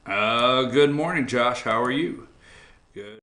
Good morning, Josh. How are you? Good.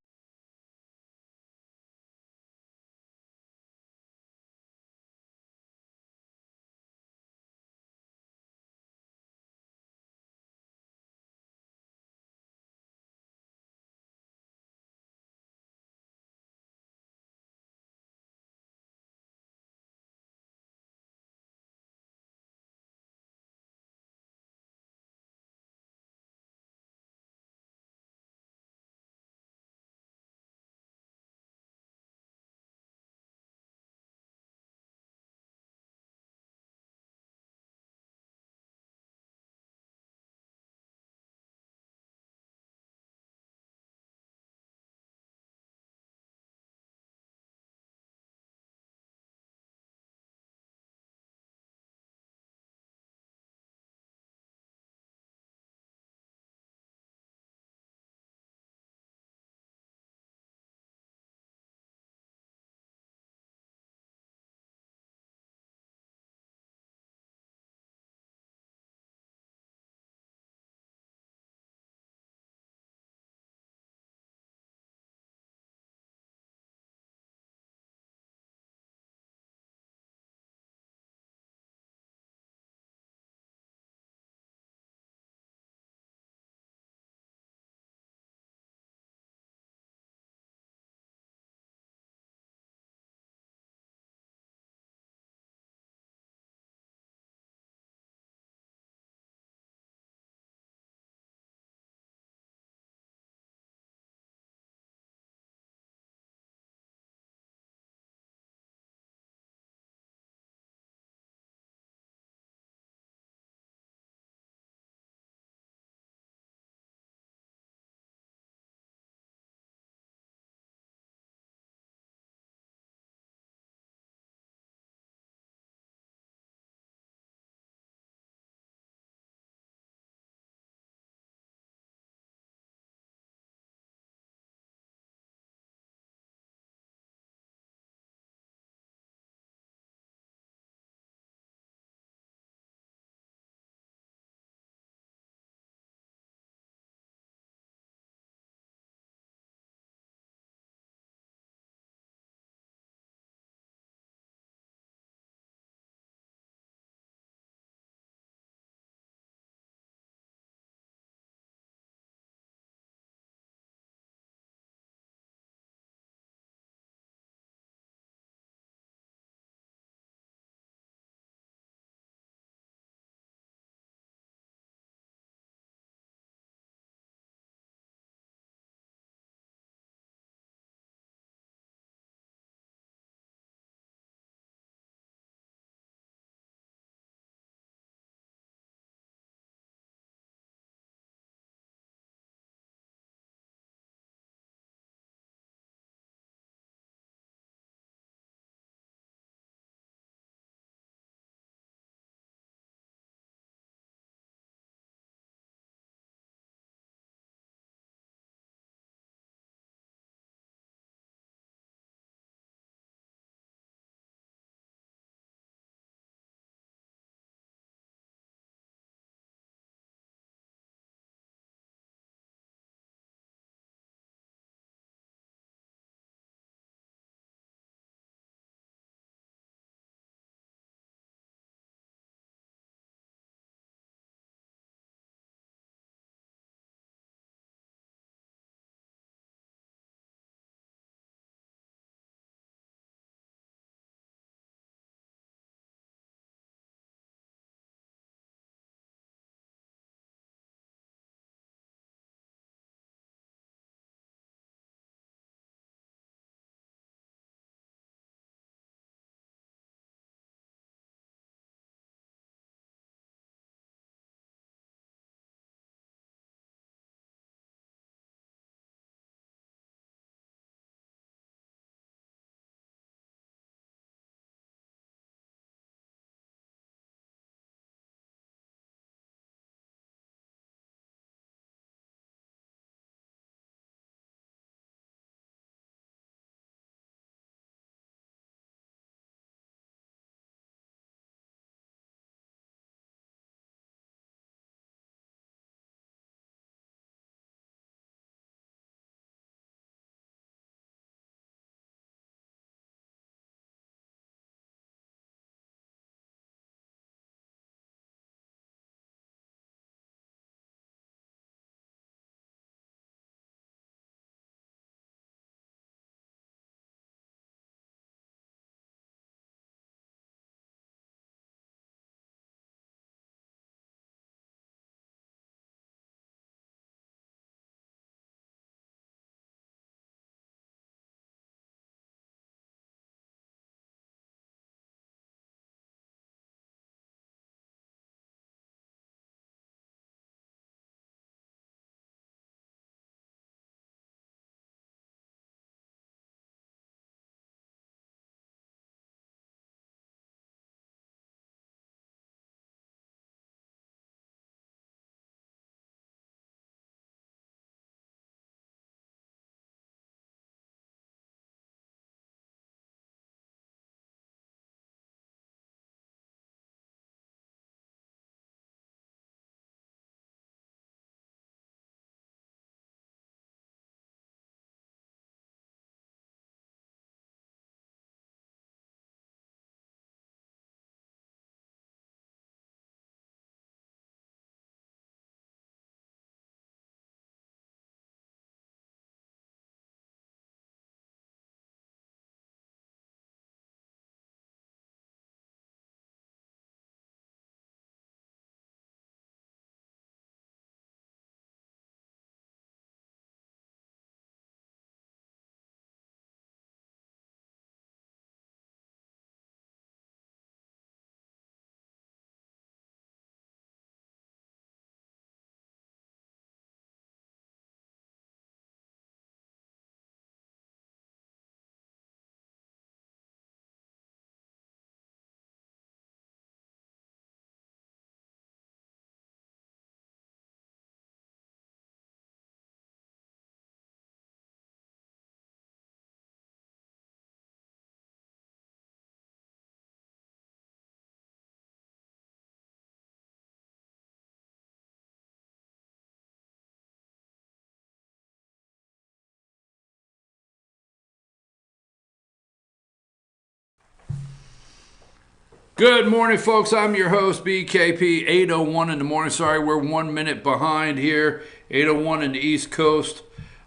Good morning, folks. I'm your host, BKP, 8:01 in the morning. Sorry, we're 1 minute behind here, 8:01 in the East Coast.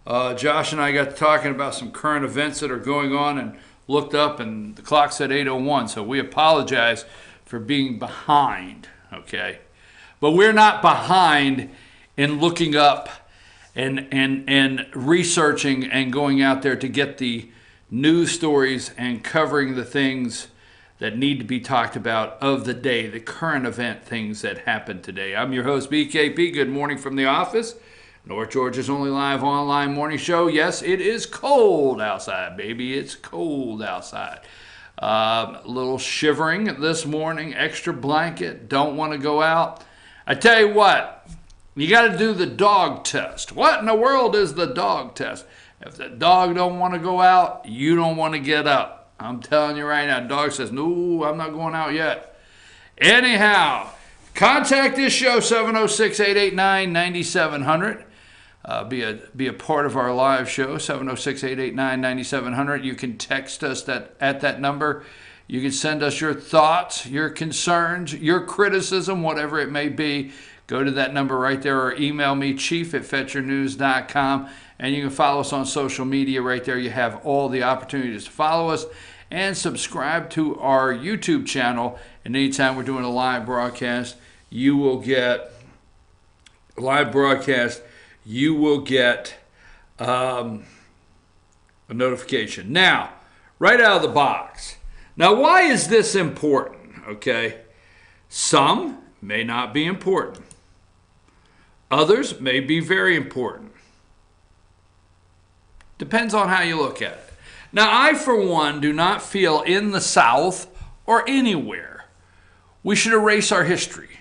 Josh and I got talking about some current events that are going on and looked up, and the clock said 8:01, so we apologize for being behind, okay? But we're not behind in looking up and researching and going out there to get the news stories and covering the things that need to be talked about of the day, the current event things that happened today. I'm your host, BKP. Good morning from the office. North Georgia's only live online morning show. Yes, it is cold outside, baby. It's cold outside. A little shivering this morning, extra blanket, don't want to go out. I tell you what, you got to do the dog test. What in the world is the dog test? If the dog don't want to go out, you don't want to get up. I'm telling you right now, the dog says, no, I'm not going out yet. Anyhow, contact this show, 706-889-9700. Be a part of our live show, 706-889-9700. You can text us at that number. You can send us your thoughts, your concerns, your criticism, whatever it may be. Go to that number right there or email me, chief@fetchernews.com. And you can follow us on social media right there. You have all the opportunities to follow us and subscribe to our YouTube channel. And anytime we're doing a live broadcast, you will get a notification. Now, right out of the box. Now, why is this important? Okay, some may not be important. Others may be very important. Depends on how you look at it. Now, I, for one, do not feel in the South or anywhere we should erase our history.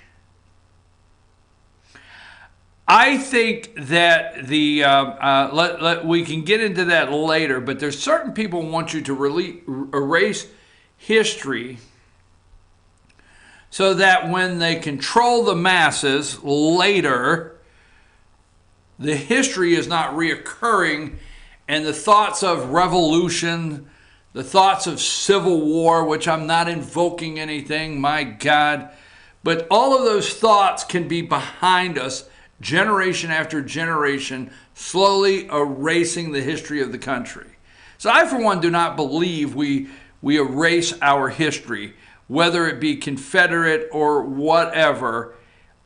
I think that we can get into that later, but there's certain people who want you to really erase history so that when they control the masses later, the history is not reoccurring, and the thoughts of revolution, the thoughts of civil war, which I'm not invoking anything, my God, but all of those thoughts can be behind us generation after generation, slowly erasing the history of the country. So I, for one, do not believe we erase our history, whether it be Confederate or whatever,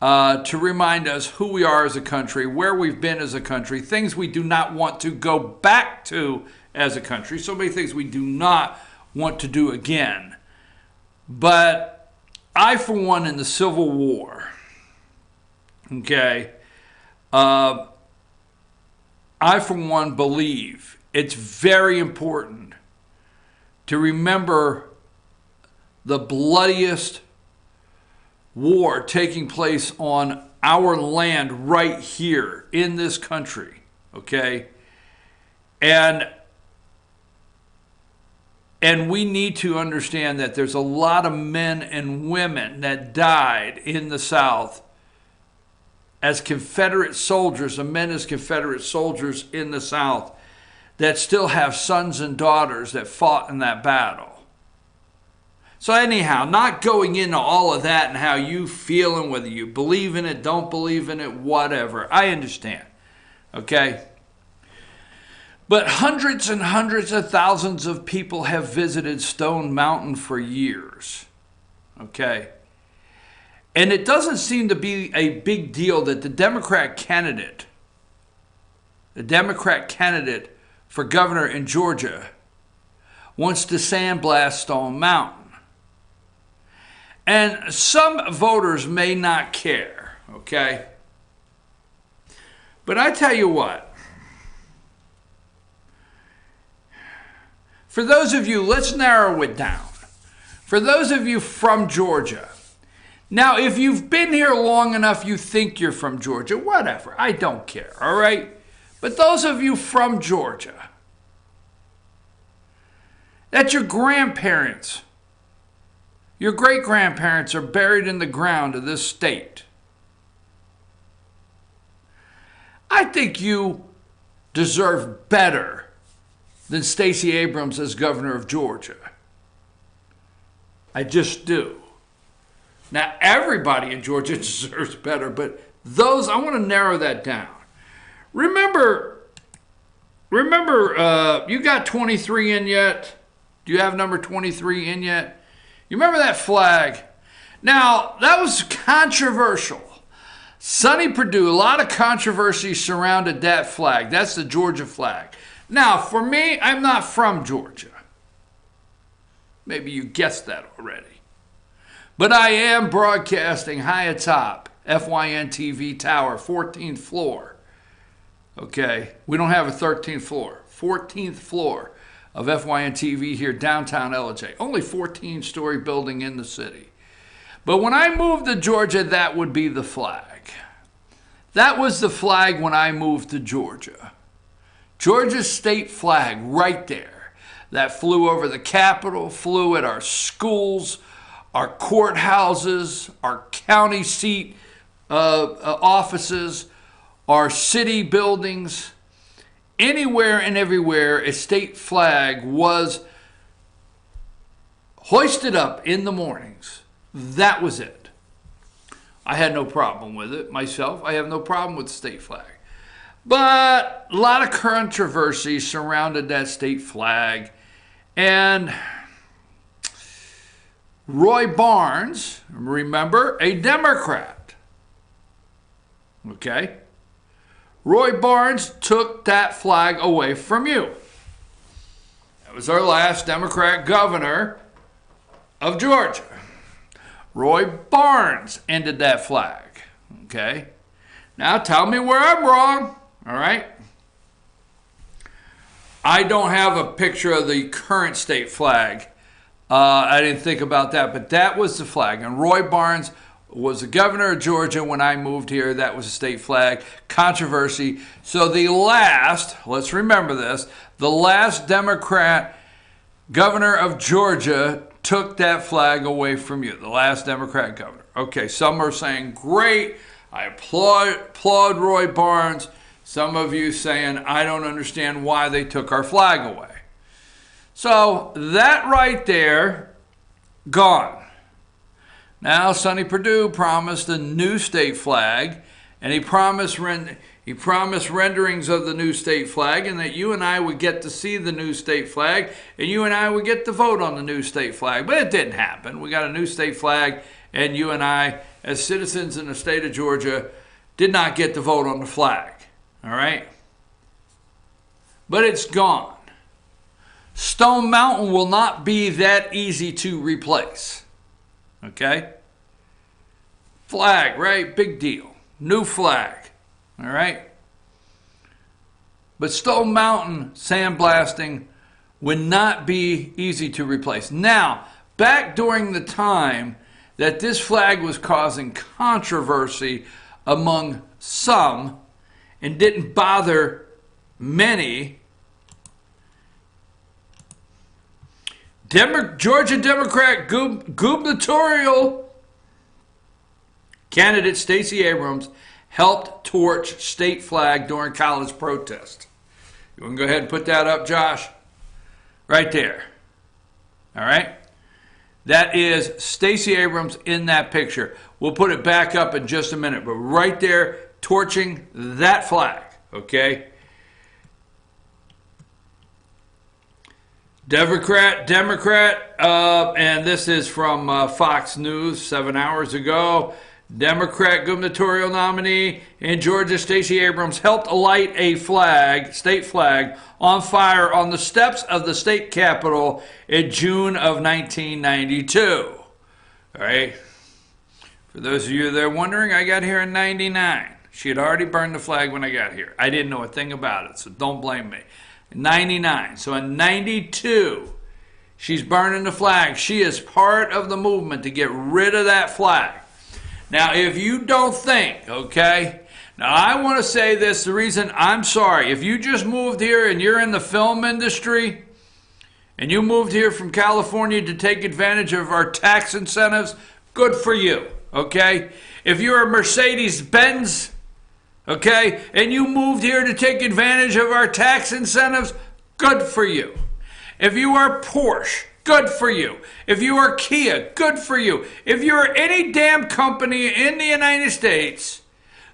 to remind us who we are as a country, where we've been as a country, things we do not want to go back to as a country, so many things we do not want to do again. But I, for one, in the Civil War, okay, I, for one, believe it's very important to remember the bloodiest war taking place on our land right here in this country, okay? And we need to understand that there's a lot of men and women that died in the South as Confederate soldiers, and men as Confederate soldiers in the South that still have sons and daughters that fought in that battle. So anyhow, not going into all of that and how you feel and whether you believe in it, don't believe in it, whatever. I understand, okay? But hundreds and hundreds of thousands of people have visited Stone Mountain for years, okay? And it doesn't seem to be a big deal that the Democrat candidate for governor in Georgia wants to sandblast Stone Mountain. And some voters may not care, okay? But I tell you what, for those of you, let's narrow it down. For those of you from Georgia, now if you've been here long enough, you think you're from Georgia, whatever, I don't care, all right? But those of you from Georgia, that your grandparents, your great-grandparents are buried in the ground of this state. I think you deserve better than Stacey Abrams as governor of Georgia. I just do. Now, everybody in Georgia deserves better, but those, I want to narrow that down. Remember, you got 23 in yet? Do you have number 23 in yet? You remember that flag? Now, that was controversial. Sonny Perdue, a lot of controversy surrounded that flag. That's the Georgia flag. Now, for me, I'm not from Georgia. Maybe you guessed that already. But I am broadcasting high atop FYN TV Tower, 14th floor. Okay, we don't have a 13th floor. 14th floor of FYN TV here, downtown LJ. Only 14-story building in the city. But when I moved to Georgia, that would be the flag. That was the flag when I moved to Georgia. Georgia's state flag right there. That flew over the Capitol, flew at our schools, our courthouses, our county seat offices, our city buildings. Anywhere and everywhere a state flag was hoisted up in the mornings. That was it. I had no problem with it myself. I have no problem with the state flag. But a lot of controversy surrounded that state flag. And Roy Barnes, remember, a Democrat. Okay? Roy Barnes took that flag away from you. That was our last Democrat governor of Georgia. Roy Barnes ended that flag. Okay? Now tell me where I'm wrong. All right? I don't have a picture of the current state flag. I didn't think about that, but that was the flag. And Roy Barnes was the governor of Georgia when I moved here. That was a state flag. Controversy. So the last, let's remember this, the last Democrat governor of Georgia took that flag away from you. The last Democrat governor. Okay, some are saying, great, I applaud Roy Barnes. Some of you saying, I don't understand why they took our flag away. So that right there, gone. Now Sonny Perdue promised a new state flag, and he promised renderings of the new state flag, and that you and I would get to see the new state flag, and you and I would get to vote on the new state flag. But it didn't happen. We got a new state flag, and you and I, as citizens in the state of Georgia, did not get to vote on the flag. All right? But it's gone. Stone Mountain will not be that easy to replace. Okay? Flag, right? Big deal. New flag. All right? But Stone Mountain sandblasting would not be easy to replace. Now, back during the time that this flag was causing controversy among some and didn't bother many, Georgia Democrat gubernatorial candidate Stacey Abrams helped torch state flag during college protest. You want to go ahead and put that up, Josh? Right there. All right? That is Stacey Abrams in that picture. We'll put it back up in just a minute, but right there, torching that flag, okay? Democrat, and this is from Fox News 7 hours ago. Democrat gubernatorial nominee in Georgia, Stacey Abrams, helped alight a flag, state flag, on fire on the steps of the state capitol in June of 1992. All right? For those of you that are wondering, I got here in 99. She had already burned the flag when I got here. I didn't know a thing about it, so don't blame me. 99. So in 92, she's burning the flag. She is part of the movement to get rid of that flag. Now, if you don't think, okay, now I want to say this, the reason I'm sorry, if you just moved here and you're in the film industry and you moved here from California to take advantage of our tax incentives, good for you, okay? If you're a Mercedes-Benz, okay, and you moved here to take advantage of our tax incentives, good for you. If you are Porsche, good for you. If you are Kia, good for you. If you're any damn company in the United States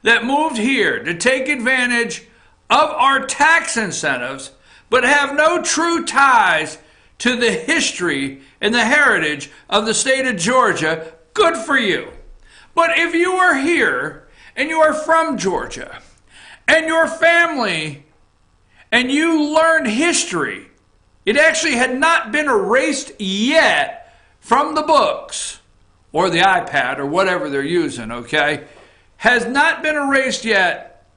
that moved here to take advantage of our tax incentives, but have no true ties to the history and the heritage of the state of Georgia, good for you. But if you are here and you are from Georgia and your family and you learned history, it actually had not been erased yet from the books or the iPad or whatever they're using, okay? Has not been erased yet.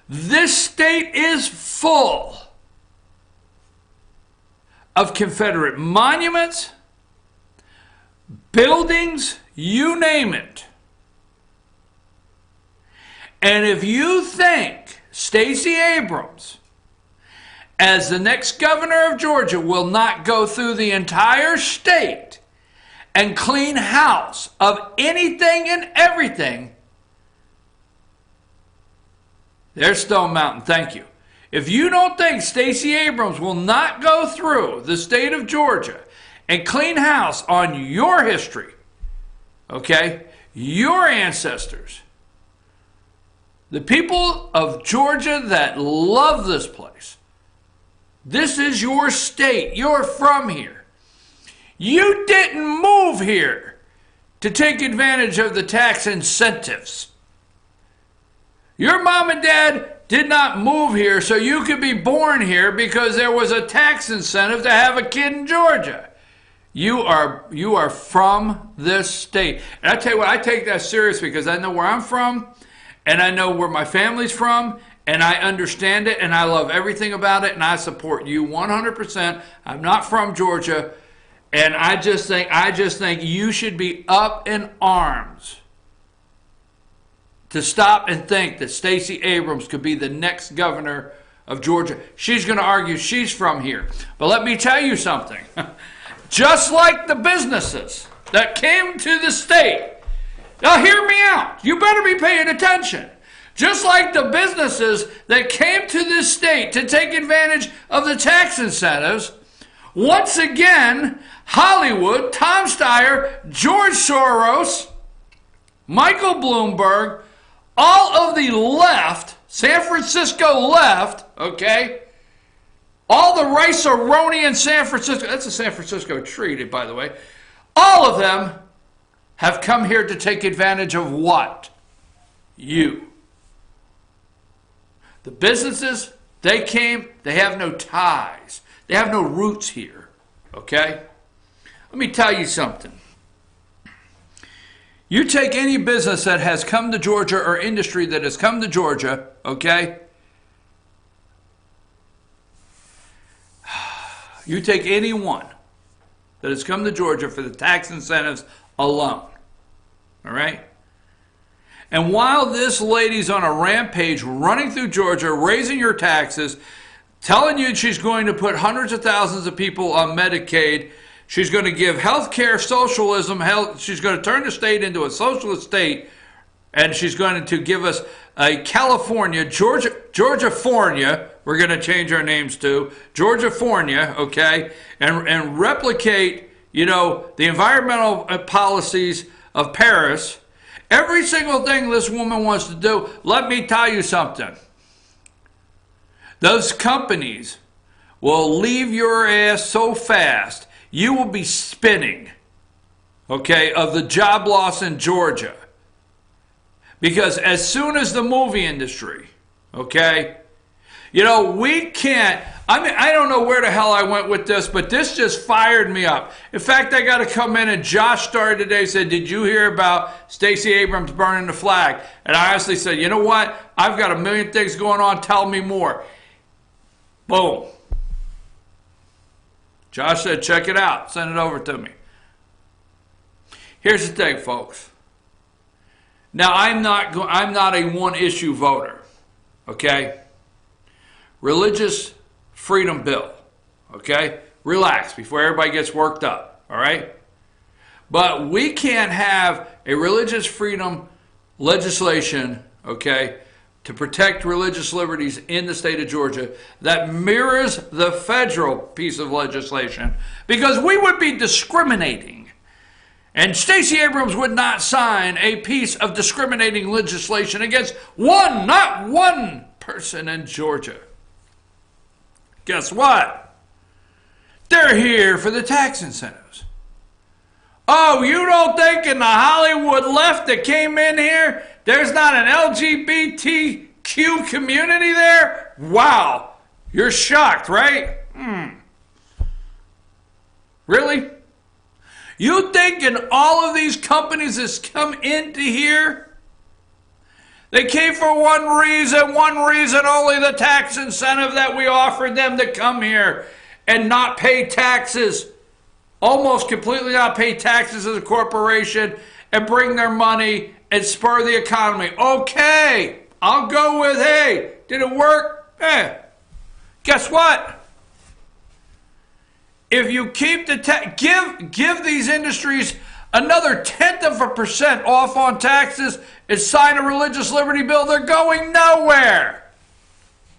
This state is full of Confederate monuments, buildings, you name it. And if you think Stacey Abrams, as the next governor of Georgia, will not go through the entire state and clean house of anything and everything, there's Stone Mountain, thank you. If you don't think Stacey Abrams will not go through the state of Georgia and clean house on your history, okay, your ancestors, the people of Georgia that love this place, this is your state, you're from here. You didn't move here to take advantage of the tax incentives. Your mom and dad did not move here so you could be born here because there was a tax incentive to have a kid in Georgia. You are from this state. And I tell you what, I take that serious because I know where I'm from and I know where my family's from and I understand it and I love everything about it and I support you 100%. I'm not from Georgia and I just think you should be up in arms to stop and think that Stacey Abrams could be the next governor of Georgia. She's going to argue she's from here. But let me tell you something. Just like the businesses that came to the state, now hear me out. You better be paying attention. Just like the businesses that came to this state to take advantage of the tax incentives, once again, Hollywood, Tom Steyer, George Soros, Michael Bloomberg, all of the left, San Francisco left, okay? All the rice-a-roni in San Francisco, that's a San Francisco treaty, by the way. All of them have come here to take advantage of what? You. The businesses, they came, they have no ties. They have no roots here, okay? Let me tell you something. You take any business that has come to Georgia or industry that has come to Georgia, okay? You take any one that has come to Georgia for the tax incentives alone, all right? And while this lady's on a rampage running through Georgia, raising your taxes, telling you she's going to put hundreds of thousands of people on Medicaid, she's going to give health care socialism, she's going to turn the state into a socialist state, and she's going to give us a California, Georgia-fornia, we're going to change our names to, Georgia-fornia, okay, and replicate, you know, the environmental policies of Paris. Every single thing this woman wants to do, let me tell you something. Those companies will leave your ass so fast, you will be spinning, okay, of the job loss in Georgia. Because as soon as the movie industry, okay, you know, we can't, I mean, I don't know where the hell I went with this, but this just fired me up. In fact, I got to come in and Josh started today, said, did you hear about Stacey Abrams burning the flag? And I honestly said, you know what? I've got a million things going on. Tell me more. Boom. Josh said, check it out. Send it over to me. Here's the thing, folks. Now, I'm not a one-issue voter, okay? Religious freedom bill, okay? Relax before everybody gets worked up, all right? But we can't have a religious freedom legislation, okay, to protect religious liberties in the state of Georgia that mirrors the federal piece of legislation, because we would be discriminating. And Stacey Abrams would not sign a piece of discriminating legislation against not one person in Georgia. Guess what? They're here for the tax incentives. Oh, you don't think in the Hollywood left that came in here, there's not an LGBTQ community there? Wow. You're shocked, right? Really? You think in all of these companies that's come into here, they came for one reason only, the tax incentive that we offered them to come here and not pay taxes, almost completely not pay taxes as a corporation and bring their money and spur the economy. Okay, I'll go with, hey, did it work? Guess what? If you keep the give these industries another 0.1% off on taxes and sign a religious liberty bill, they're going nowhere.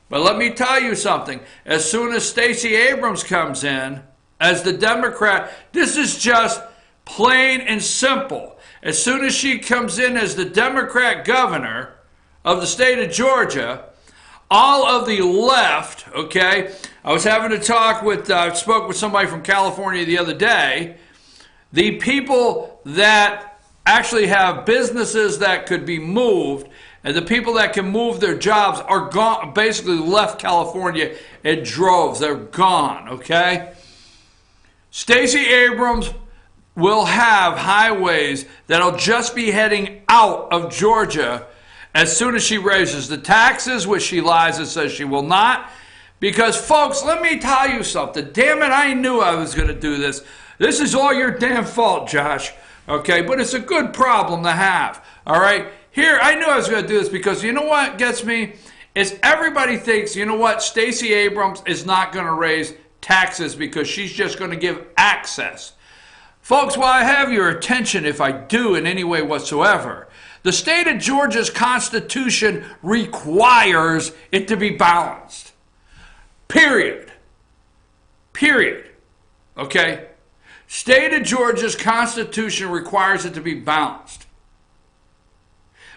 But let me tell you something. As soon as Stacey Abrams comes in as the Democrat, this is just plain and simple. As soon as she comes in as the Democrat governor of the state of Georgia, all of the left, okay, I was having a talk with, I spoke with somebody from California the other day. The people that actually have businesses that could be moved and the people that can move their jobs are gone, basically left California in droves. They're gone, okay? Stacey Abrams will have highways that'll just be heading out of Georgia as soon as she raises the taxes, which she lies and says she will not. Because, folks, let me tell you something. Damn it, I knew I was going to do this. This is all your damn fault, Josh. Okay, but it's a good problem to have. All right? Here, I knew I was going to do this because you know what gets me? Is everybody thinks, you know what, Stacey Abrams is not going to raise taxes because she's just going to give access. Folks, while I have your attention, if I do in any way whatsoever, the state of Georgia's Constitution requires it to be balanced. Period. Okay? State of Georgia's Constitution requires it to be balanced.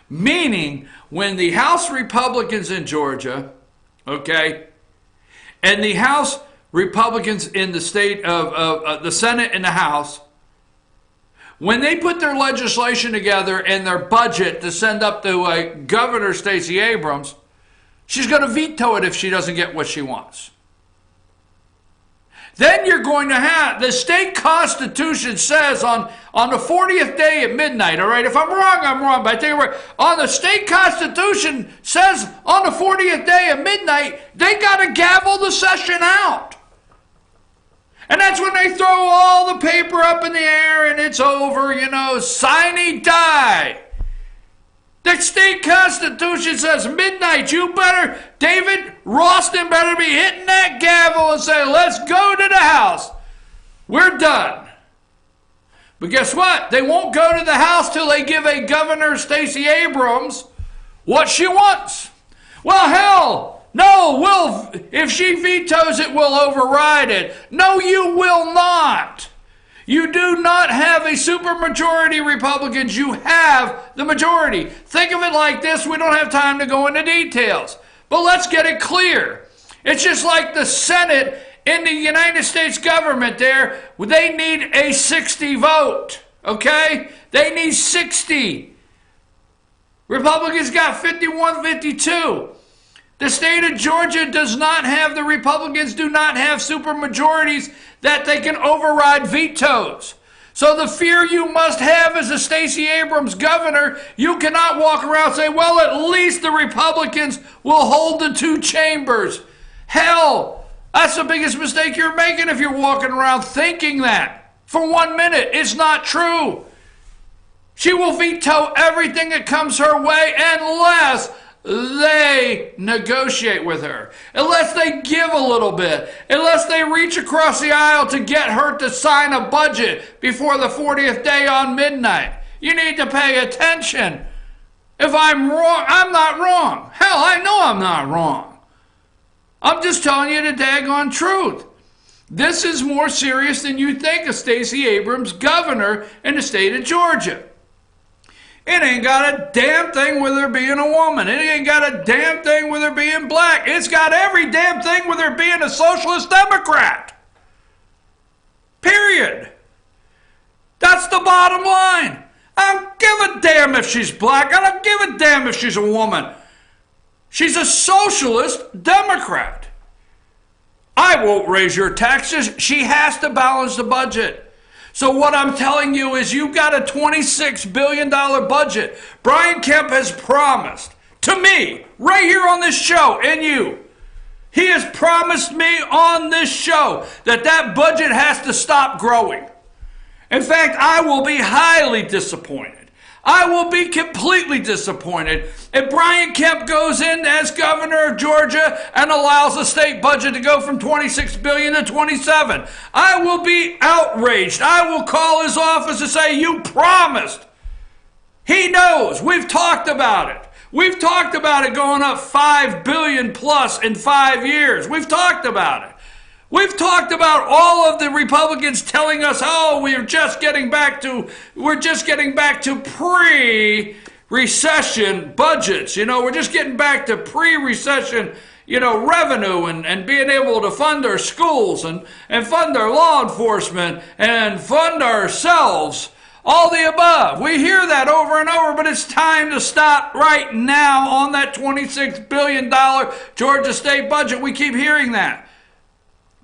Meaning, when the House Republicans in Georgia, okay, and the House Republicans in the state of the Senate and the House, when they put their legislation together and their budget to send up to Governor Stacey Abrams, she's going to veto it if she doesn't get what she wants. Then you're going to have, the state constitution says on the 40th day at midnight, all right? If I'm wrong, I'm wrong, but I tell you what, on the state constitution says on the 40th day at midnight, they got to gavel the session out. And that's when they throw all the paper up in the air and it's over, you know, sine die. The state constitution says midnight. You better, David Ralston better be hitting that gavel and say, let's go to the House. We're done. But guess what? They won't go to the House till they give a Governor Stacey Abrams what she wants. Well, hell, no, if she vetoes it, we'll override it. No, you will not. You do not have a supermajority Republicans. You have the majority. Think of it like this. We don't have time to go into details. But let's get it clear. It's just like the Senate in the United States government there. They need a 60 vote. Okay? They need 60. Republicans got 51, 52. The state of Georgia does not have, the Republicans do not have supermajorities that they can override vetoes. So the fear you must have as a Stacey Abrams governor, you cannot walk around and say, well, at least the Republicans will hold the two chambers. Hell, that's the biggest mistake you're making if you're walking around thinking that. For 1 minute, it's not true. She will veto everything that comes her way unless they negotiate with her, unless they give a little bit, unless they reach across the aisle to get her to sign a budget before the 40th day on midnight. You need to pay attention. If I'm wrong, I'm not wrong. Hell, I know I'm not wrong. I'm just telling you the daggone truth. This is more serious than you think of Stacey Abrams, governor in the state of Georgia. It ain't got a damn thing with her being a woman. It ain't got a damn thing with her being black. It's got every damn thing with her being a socialist Democrat. Period. That's the bottom line. I don't give a damn if she's black. I don't give a damn if she's a woman. She's a socialist Democrat. I won't raise your taxes. She has to balance the budget. So what I'm telling you is you've got a $26 billion budget. Brian Kemp has promised to me, right here on this show, and you, he has promised me on this show that that budget has to stop growing. In fact, I will be highly disappointed. I will be completely disappointed if Brian Kemp goes in as governor of Georgia and allows the state budget to go from $26 billion to $27. I will be outraged. I will call his office and say, you promised. He knows. We've talked about it. We've talked about it going up $5 billion plus in 5 years. We've talked about it. We've talked about all of the Republicans telling us, oh, we're just getting back to pre-recession budgets. You know, we're just getting back to pre-recession, revenue and being able to fund our schools and fund our law enforcement and fund ourselves. All the above. We hear that over and over, but it's time to stop right now on that $26 billion Georgia state budget. We keep hearing that.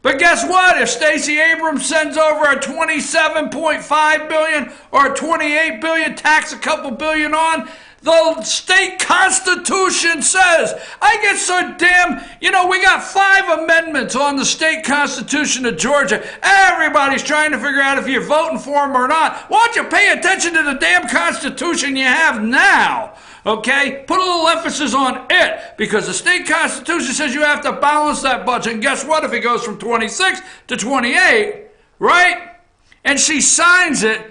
But guess what? If Stacey Abrams sends over a $27.5 billion or a $28 billion, tax a couple billion on, the state constitution says, I get so damn, we got 5 amendments on the state constitution of Georgia. Everybody's trying to figure out if you're voting for them or not. Why don't you pay attention to the damn constitution you have now? Okay? Put a little emphasis on it, because the state constitution says you have to balance that budget. And guess what? If it goes from 26 to 28, right? And she signs it,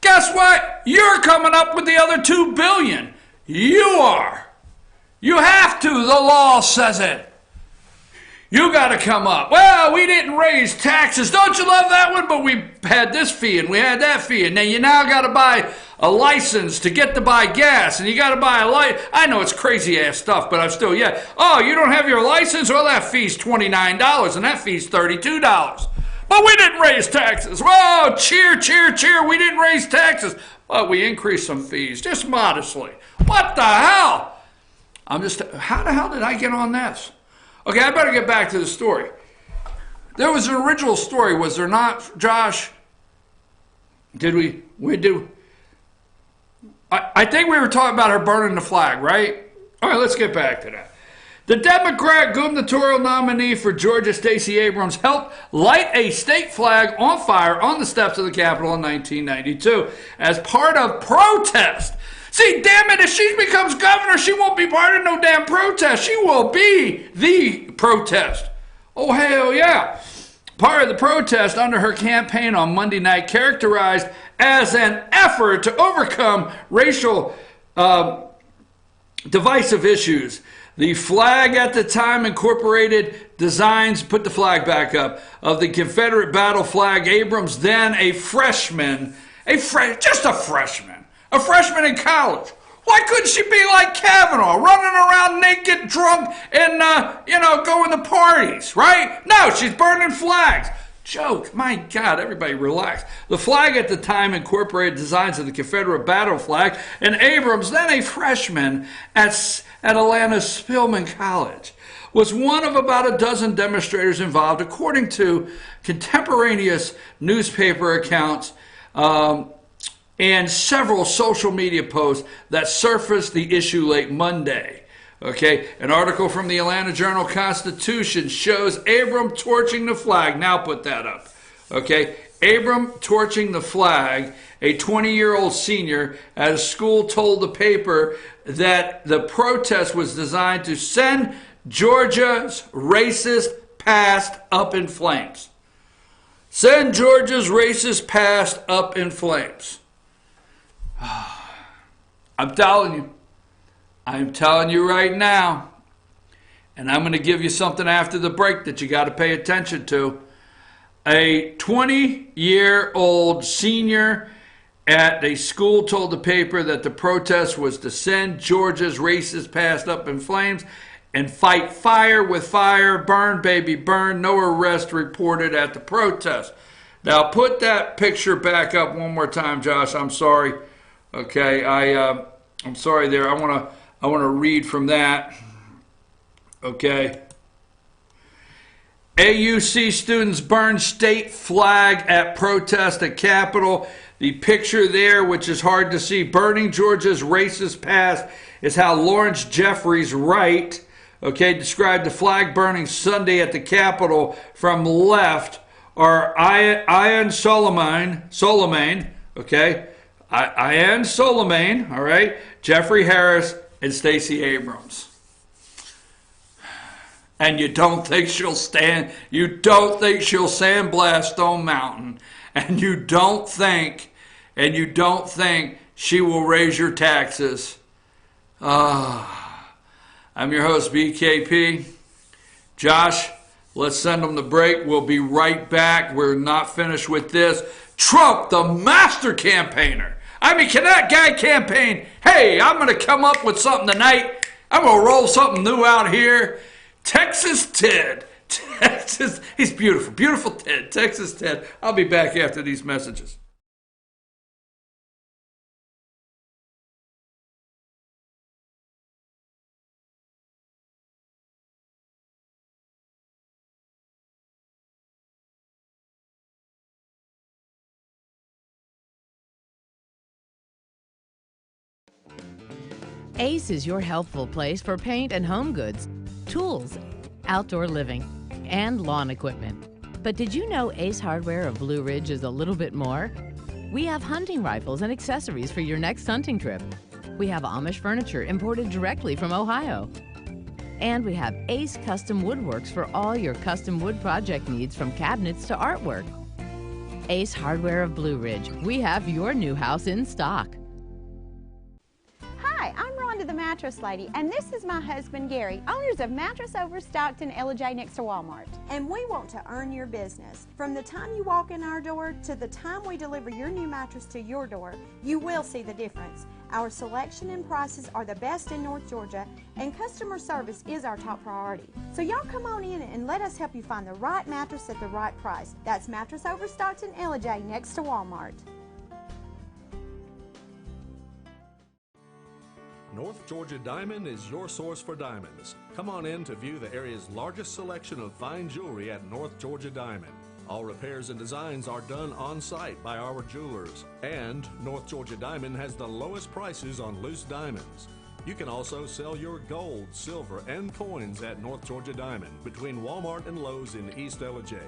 guess what? You're coming up with the other $2 billion. You are. You have to. The law says it. You got to come up. Well, we didn't raise taxes. Don't you love that one? But we had this fee and we had that fee. And then you now got to buy a license to get to buy gas. And you got to buy a light. I know it's crazy ass stuff, but I'm still, Oh, you don't have your license? Well, that fee's $29 and that fee's $32. But we didn't raise taxes. Whoa, cheer, cheer, cheer. We didn't raise taxes. But we increased some fees, just modestly. What the hell? How the hell did I get on this? Okay, I better get back to the story. There was an original story, was there not, Josh? Did we do? I think we were talking about her burning the flag, right? All right, let's get back to that. The Democrat gubernatorial nominee for Georgia, Stacey Abrams, helped light a state flag on fire on the steps of the Capitol in 1992 as part of protest. See, damn it, if she becomes governor, she won't be part of no damn protest. She will be the protest. Oh, hell yeah. Part of the protest under her campaign on Monday night, characterized as an effort to overcome racial divisive issues. The flag at the time incorporated designs, put the flag back up, of the Confederate battle flag. Abrams, then a freshman in college. Why couldn't she be like Kavanaugh, running around naked, drunk, and, going to parties, right? No, she's burning flags. Joke. My God, everybody relax. The flag at the time incorporated designs of the Confederate battle flag, and Abrams, then a freshman at Atlanta's Spelman College, was one of about a dozen demonstrators involved, according to contemporaneous newspaper accounts and several social media posts that surfaced the issue late Monday. Okay, an article from the Atlanta Journal-Constitution shows Abram torching the flag. Now put that up. Okay, Abram torching the flag, a 20-year-old senior at a school, told the paper that the protest was designed to send Georgia's racist past up in flames. Send Georgia's racist past up in flames. I'm telling you. I'm telling you right now, and I'm going to give you something after the break that you got to pay attention to. A 20-year-old senior at a school told the paper that the protest was to send Georgia's racist past up in flames and fight fire with fire, burn baby burn. No arrest reported at the protest. Now put that picture back up one more time, Josh. I'm sorry. Okay, I'm sorry there. I want to read from that. Okay. AUC students burn state flag at protest at Capitol. The picture there, which is hard to see, burning Georgia's racist past, is how Lawrence Jeffries Wright, described the flag burning Sunday at the Capitol from left, are Ian Solomon, Ian Solomon, all right, Jeffrey Harris, and Stacey Abrams. And you don't think she'll sandblast Stone Mountain, and you don't think she will raise your taxes. I'm your host, BKP. Josh, let's send them the break. We'll be right back. We're not finished with this. Trump, the master campaigner. I mean, can that guy campaign? Hey, I'm going to come up with something tonight. I'm going to roll something new out here. Texas Ted. He's beautiful. Beautiful Ted. Texas Ted. I'll be back after these messages. Ace is your helpful place for paint and home goods, tools, outdoor living, and lawn equipment. But did you know Ace Hardware of Blue Ridge is a little bit more? We have hunting rifles and accessories for your next hunting trip. We have Amish furniture imported directly from Ohio. And we have Ace Custom Woodworks for all your custom wood project needs, from cabinets to artwork. Ace Hardware of Blue Ridge. We have your new house in stock. Hi, I'm Rhonda the Mattress Lady, and this is my husband Gary, owners of Mattress Overstocked in LJ next to Walmart. And we want to earn your business. From the time you walk in our door to the time we deliver your new mattress to your door, you will see the difference. Our selection and prices are the best in North Georgia, and customer service is our top priority. So y'all come on in and let us help you find the right mattress at the right price. That's Mattress Overstocked in LJ next to Walmart. North Georgia Diamond is your source for diamonds. Come on in to view the area's largest selection of fine jewelry at North Georgia Diamond. All repairs and designs are done on-site by our jewelers. And North Georgia Diamond has the lowest prices on loose diamonds. You can also sell your gold, silver, and coins at North Georgia Diamond between Walmart and Lowe's in East LJ.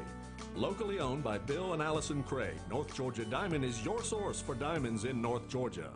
Locally owned by Bill and Allison Craig, North Georgia Diamond is your source for diamonds in North Georgia.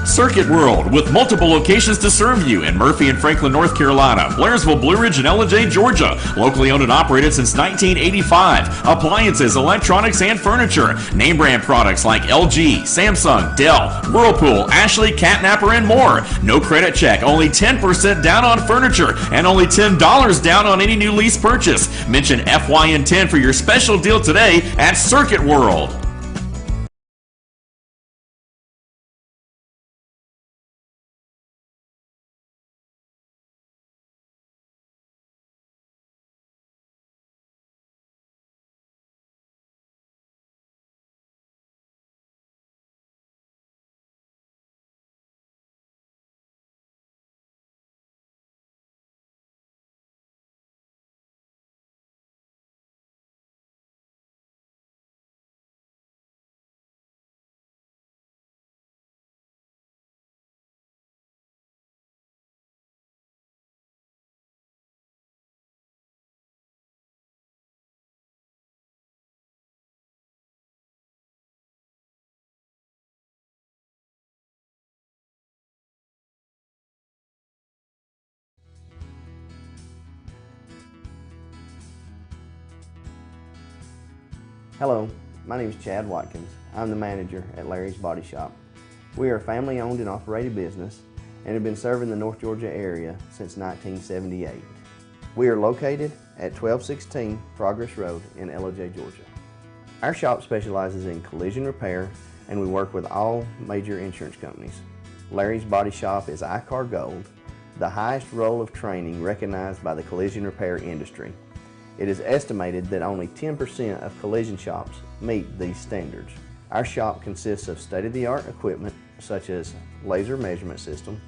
Circuit World, with multiple locations to serve you in Murphy and Franklin, North Carolina, Blairsville, Blue Ridge, and LJ, Georgia. Locally owned and operated since 1985. Appliances, electronics, and furniture. Name brand products like LG, Samsung, Dell, Whirlpool, Ashley, Catnapper, and more. No credit check, only 10% down on furniture, and only $10 down on any new lease purchase. Mention FYN10 for your special deal today at Circuit World. Hello, my name is Chad Watkins. I'm the manager at Larry's Body Shop. We are a family-owned and operated business, and have been serving the North Georgia area since 1978. We are located at 1216 Progress Road in LJ, Georgia. Our shop specializes in collision repair, and we work with all major insurance companies. Larry's Body Shop is ICAR Gold, the highest role of training recognized by the collision repair industry. It is estimated that only 10% of collision shops meet these standards. Our shop consists of state-of-the-art equipment such as laser measurement system,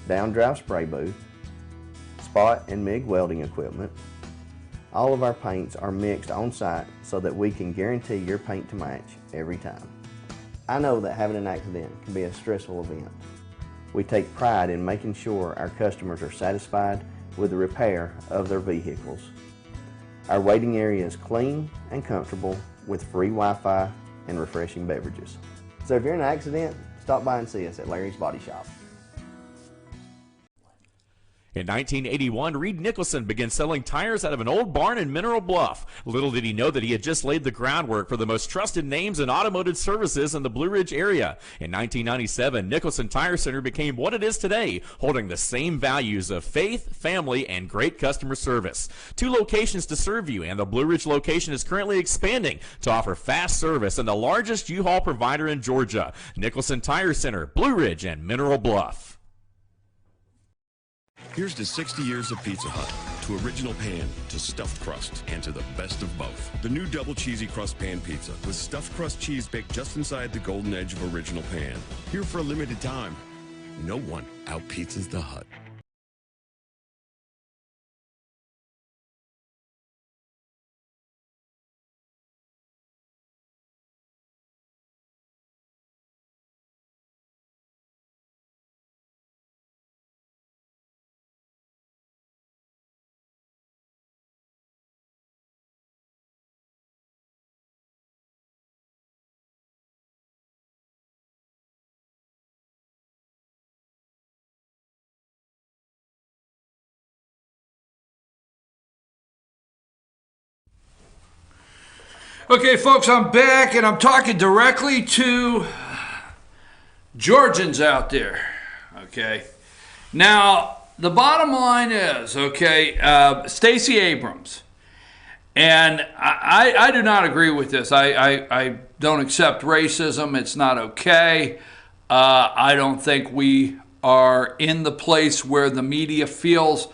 down-drive spray booth, spot and MIG welding equipment. All of our paints are mixed on site so that we can guarantee your paint to match every time. I know that having an accident can be a stressful event. We take pride in making sure our customers are satisfied with the repair of their vehicles. Our waiting area is clean and comfortable with free Wi-Fi and refreshing beverages. So if you're in an accident, stop by and see us at Larry's Body Shop. In 1981, Reed Nicholson began selling tires out of an old barn in Mineral Bluff. Little did he know that he had just laid the groundwork for the most trusted names in automotive services in the Blue Ridge area. In 1997, Nicholson Tire Center became what it is today, holding the same values of faith, family, and great customer service. 2 locations to serve you, and the Blue Ridge location is currently expanding to offer fast service and the largest U-Haul provider in Georgia. Nicholson Tire Center, Blue Ridge, and Mineral Bluff. Here's to 60 years of Pizza Hut, to original pan, to stuffed crust, and to the best of both. The new double cheesy crust pan pizza with stuffed crust cheese baked just inside the golden edge of original pan. Here for a limited time. No one out-pizzas the Hut. Okay, folks, I'm back, and I'm talking directly to Georgians out there, okay? Now, the bottom line is, okay, Stacey Abrams, and I do not agree with this. I don't accept racism. It's not okay. I don't think we are in the place where the media feels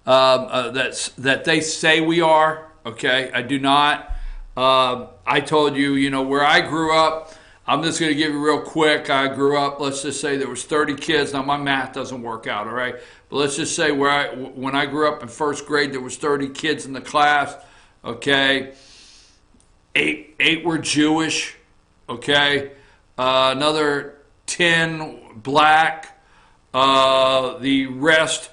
that they say we are, okay? I do not. I told you, you know, where I grew up, I'm just going to give you real quick. I grew up, let's just say there was 30 kids. Now, my math doesn't work out, all right? But let's just say when I grew up in first grade, there was 30 kids in the class, okay? Eight were Jewish, okay? Another 10 black. The rest,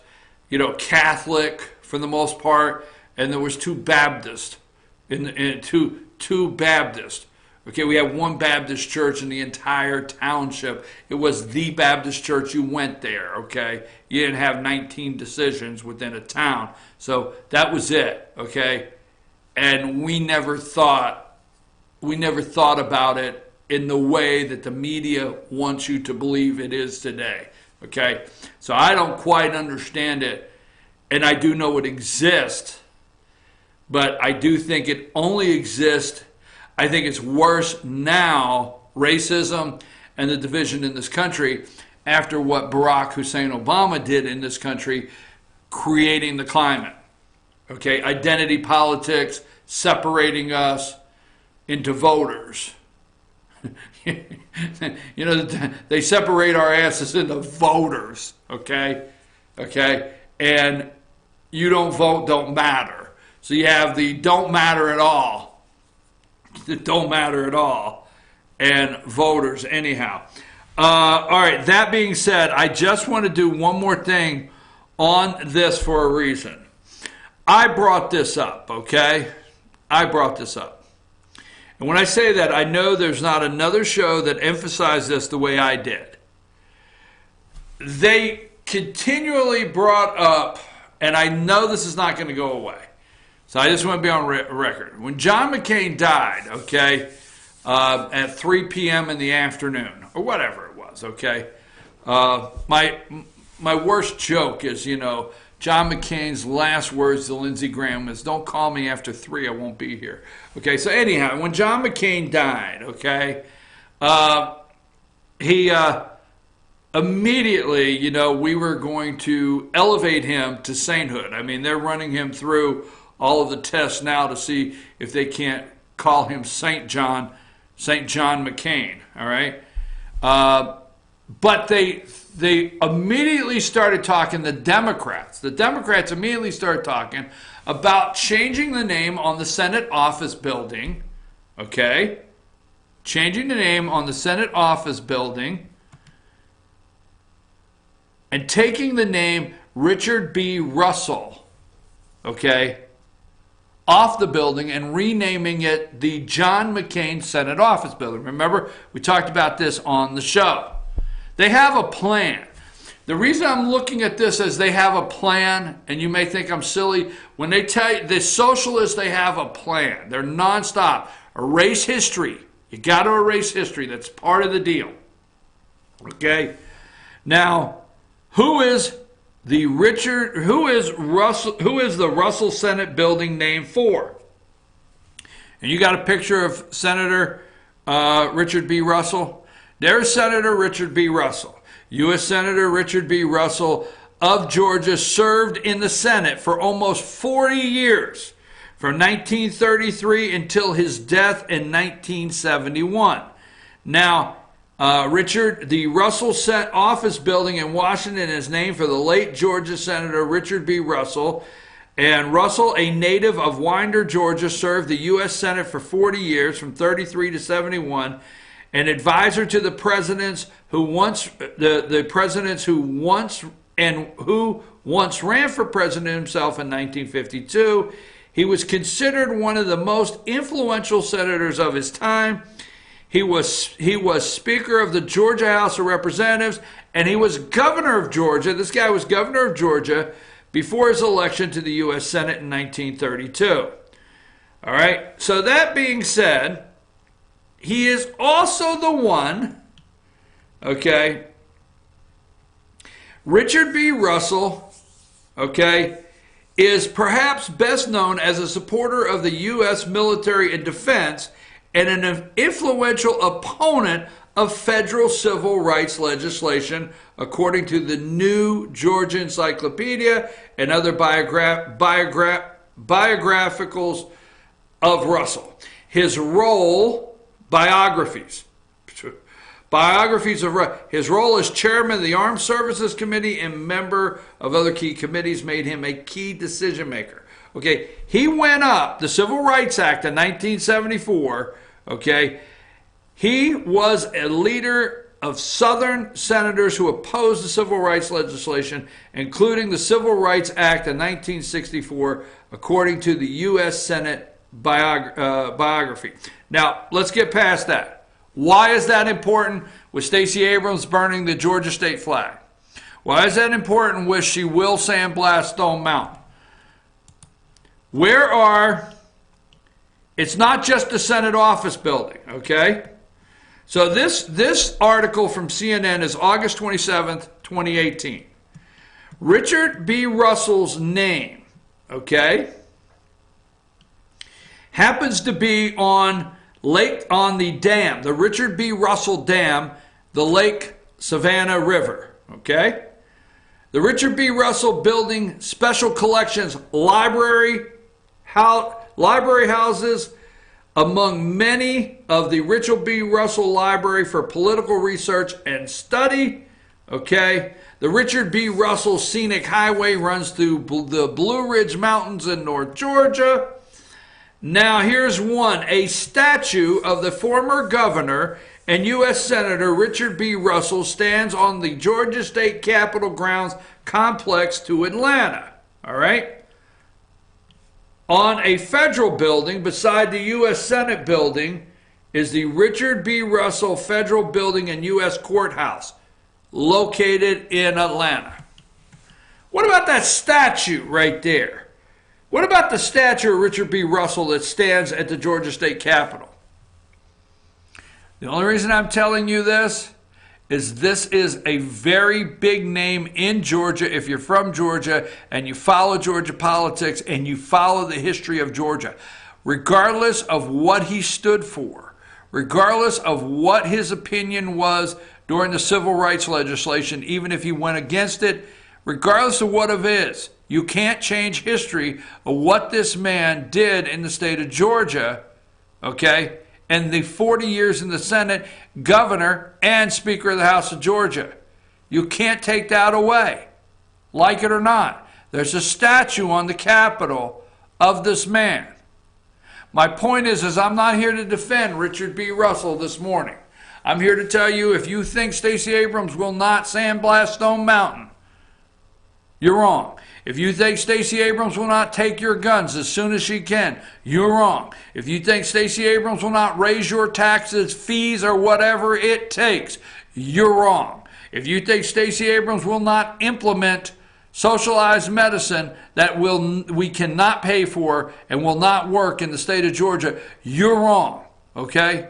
you know, Catholic for the most part. And there was 2 Baptists. Two Baptists. Okay, we have 1 Baptist church in the entire township. It was the Baptist church. You went there, okay? You didn't have 19 decisions within a town. So that was it, okay? And we never thought about it in the way that the media wants you to believe it is today, okay? So I don't quite understand it, and I do know it exists. But I do think it only exists. I think it's worse now, racism and the division in this country, after what Barack Hussein Obama did in this country, creating the climate. Okay, identity politics, separating us into voters. You know, they separate our asses into voters, okay? Okay, and you don't vote, don't matter. So you have the don't matter at all, the don't matter at all, and voters anyhow. All right, that being said, I just want to do one more thing on this for a reason. I brought this up, okay? I brought this up. And when I say that, I know there's not another show that emphasized this the way I did. They continually brought up, and I know this is not going to go away, so I just want to be on record. When John McCain died, okay, at 3 p.m. in the afternoon, or whatever it was, okay, My worst joke is, John McCain's last words to Lindsey Graham is, "Don't call me after 3, I won't be here." Okay, so anyhow, when John McCain died, okay, he immediately, we were going to elevate him to sainthood. I mean, they're running him through all of the tests now to see if they can't call him St. John McCain, all right? But they immediately started talking, the Democrats immediately started talking about changing the name on the Senate office building, okay? Changing the name on the Senate office building and taking the name Richard B. Russell, okay, off the building and renaming it the John McCain Senate office building. Remember, we talked about this on the show. They have a plan. The reason I'm looking at this as they have a plan, and you may think I'm silly, when they tell you, the socialists, they have a plan. They're nonstop. Erase history. You got to erase history. That's part of the deal. Okay? Now, who is the Russell Senate building named for? And you got a picture of Senator Richard B. Russell? There's Senator Richard B. Russell. U.S. Senator Richard B. Russell of Georgia served in the Senate for almost 40 years, from 1933 until his death in 1971. Now, the Russell office building in Washington is named for the late Georgia Senator Richard B. Russell. And Russell, a native of Winder, Georgia, served the U.S. Senate for 40 years, from 33 to 71. An advisor to the presidents who once ran for president himself in 1952. He was considered one of the most influential senators of his time. He was Speaker of the Georgia House of Representatives, and he was governor of Georgia. This guy was governor of Georgia before his election to the U.S. Senate in 1932. All right, so that being said, he is also the one, okay, Richard B. Russell, okay, is perhaps best known as a supporter of the U.S. military and defense and an influential opponent of federal civil rights legislation, according to the New Georgia Encyclopedia and other biographicals of Russell. His role... Biographies of his role as chairman of the Armed Services Committee and member of other key committees made him a key decision maker. Okay, he went up the Civil Rights Act of 1974. Okay, he was a leader of Southern senators who opposed the civil rights legislation, including the Civil Rights Act of 1964, according to the U.S. Senate biography. Now, let's get past that. Why is that important with Stacey Abrams burning the Georgia state flag? Why is that important with she will sandblast Stone Mountain? It's not just the Senate office building, okay? So this article from CNN is August 27th, 2018. Richard B. Russell's name, okay, happens to be on the dam, the Richard B. Russell Dam, the Lake Savannah River, okay? The Richard B. Russell Building Special Collections library houses, among many of the Richard B. Russell Library for Political Research and Study, okay? The Richard B. Russell Scenic Highway runs through the Blue Ridge Mountains in North Georgia. Now, here's one. A statue of the former governor and U.S. Senator Richard B. Russell stands on the Georgia State Capitol grounds complex to Atlanta. All right? On a federal building beside the U.S. Senate building is the Richard B. Russell Federal Building and U.S. Courthouse, located in Atlanta. What about that statue right there? What about the statue of Richard B. Russell that stands at the Georgia State Capitol? The only reason I'm telling you this is this is a very big name in Georgia. If you're from Georgia and you follow Georgia politics and you follow the history of Georgia, regardless of what he stood for, regardless of what his opinion was during the civil rights legislation, even if he went against it, regardless of what it is, you can't change history of what this man did in the state of Georgia, okay? And the 40 years in the Senate, governor and Speaker of the House of Georgia. You can't take that away, like it or not. There's a statue on the Capitol of this man. My point is I'm not here to defend Richard B. Russell this morning. I'm here to tell you, if you think Stacey Abrams will not sandblast Stone Mountain, you're wrong. If you think Stacey Abrams will not take your guns as soon as she can, you're wrong. If you think Stacey Abrams will not raise your taxes, fees, or whatever it takes, you're wrong. If you think Stacey Abrams will not implement socialized medicine that we cannot pay for and will not work in the state of Georgia, you're wrong, okay?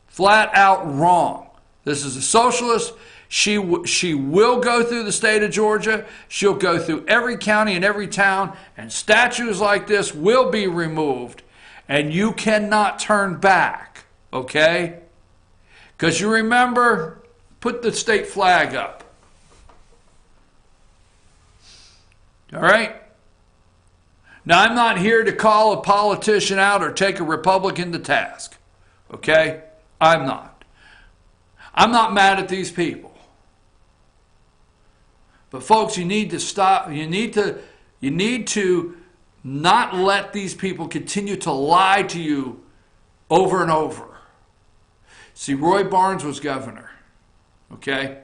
Flat out wrong. This is a socialist. She will go through the state of Georgia. She'll go through every county and every town, and statues like this will be removed, and you cannot turn back, okay? Because you remember, put the state flag up. All right? Now, I'm not here to call a politician out or take a Republican to task, okay? I'm not. I'm not mad at these people. But folks, you need to stop. You need to not let these people continue to lie to you over and over. See, Roy Barnes was governor, okay?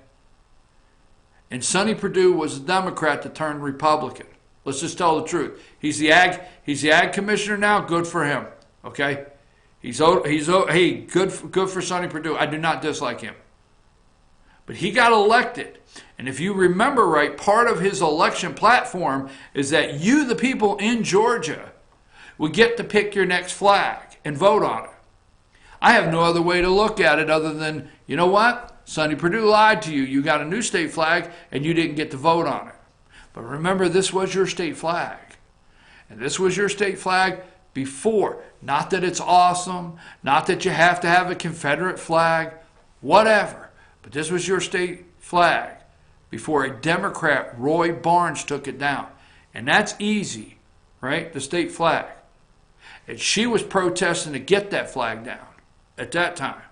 And Sonny Perdue was a Democrat that turned Republican. Let's just tell the truth. He's the ag commissioner now. Good for him, okay? Hey, good for Sonny Perdue. I do not dislike him. But he got elected. And if you remember right, part of his election platform is that you, the people in Georgia, would get to pick your next flag and vote on it. I have no other way to look at it other than, you know what? Sonny Perdue lied to you. You got a new state flag and you didn't get to vote on it. But remember, this was your state flag. And this was your state flag before. Not that it's awesome, not that you have to have a Confederate flag, whatever. But this was your state flag before a Democrat, Roy Barnes, took it down. And that's easy, right? The state flag. And she was protesting to get that flag down at that time.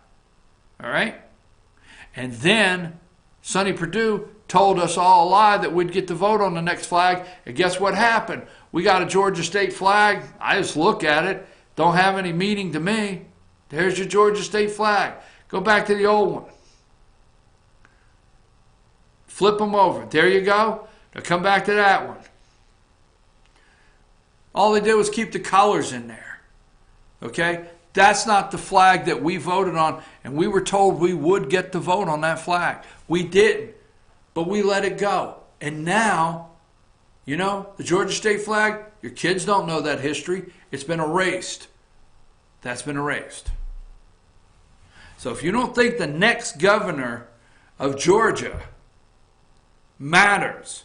All right? And then Sonny Perdue told us all a lie that we'd get to vote on the next flag. And guess what happened? We got a Georgia state flag. I just look at it. Don't have any meaning to me. There's your Georgia state flag. Go back to the old one. Flip them over. There you go. Now come back to that one. All they did was keep the colors in there. Okay? That's not the flag that we voted on, and we were told we would get to vote on that flag. We didn't, but we let it go. And now, you know, the Georgia state flag, your kids don't know that history. It's been erased. That's been erased. So if you don't think the next governor of Georgia matters,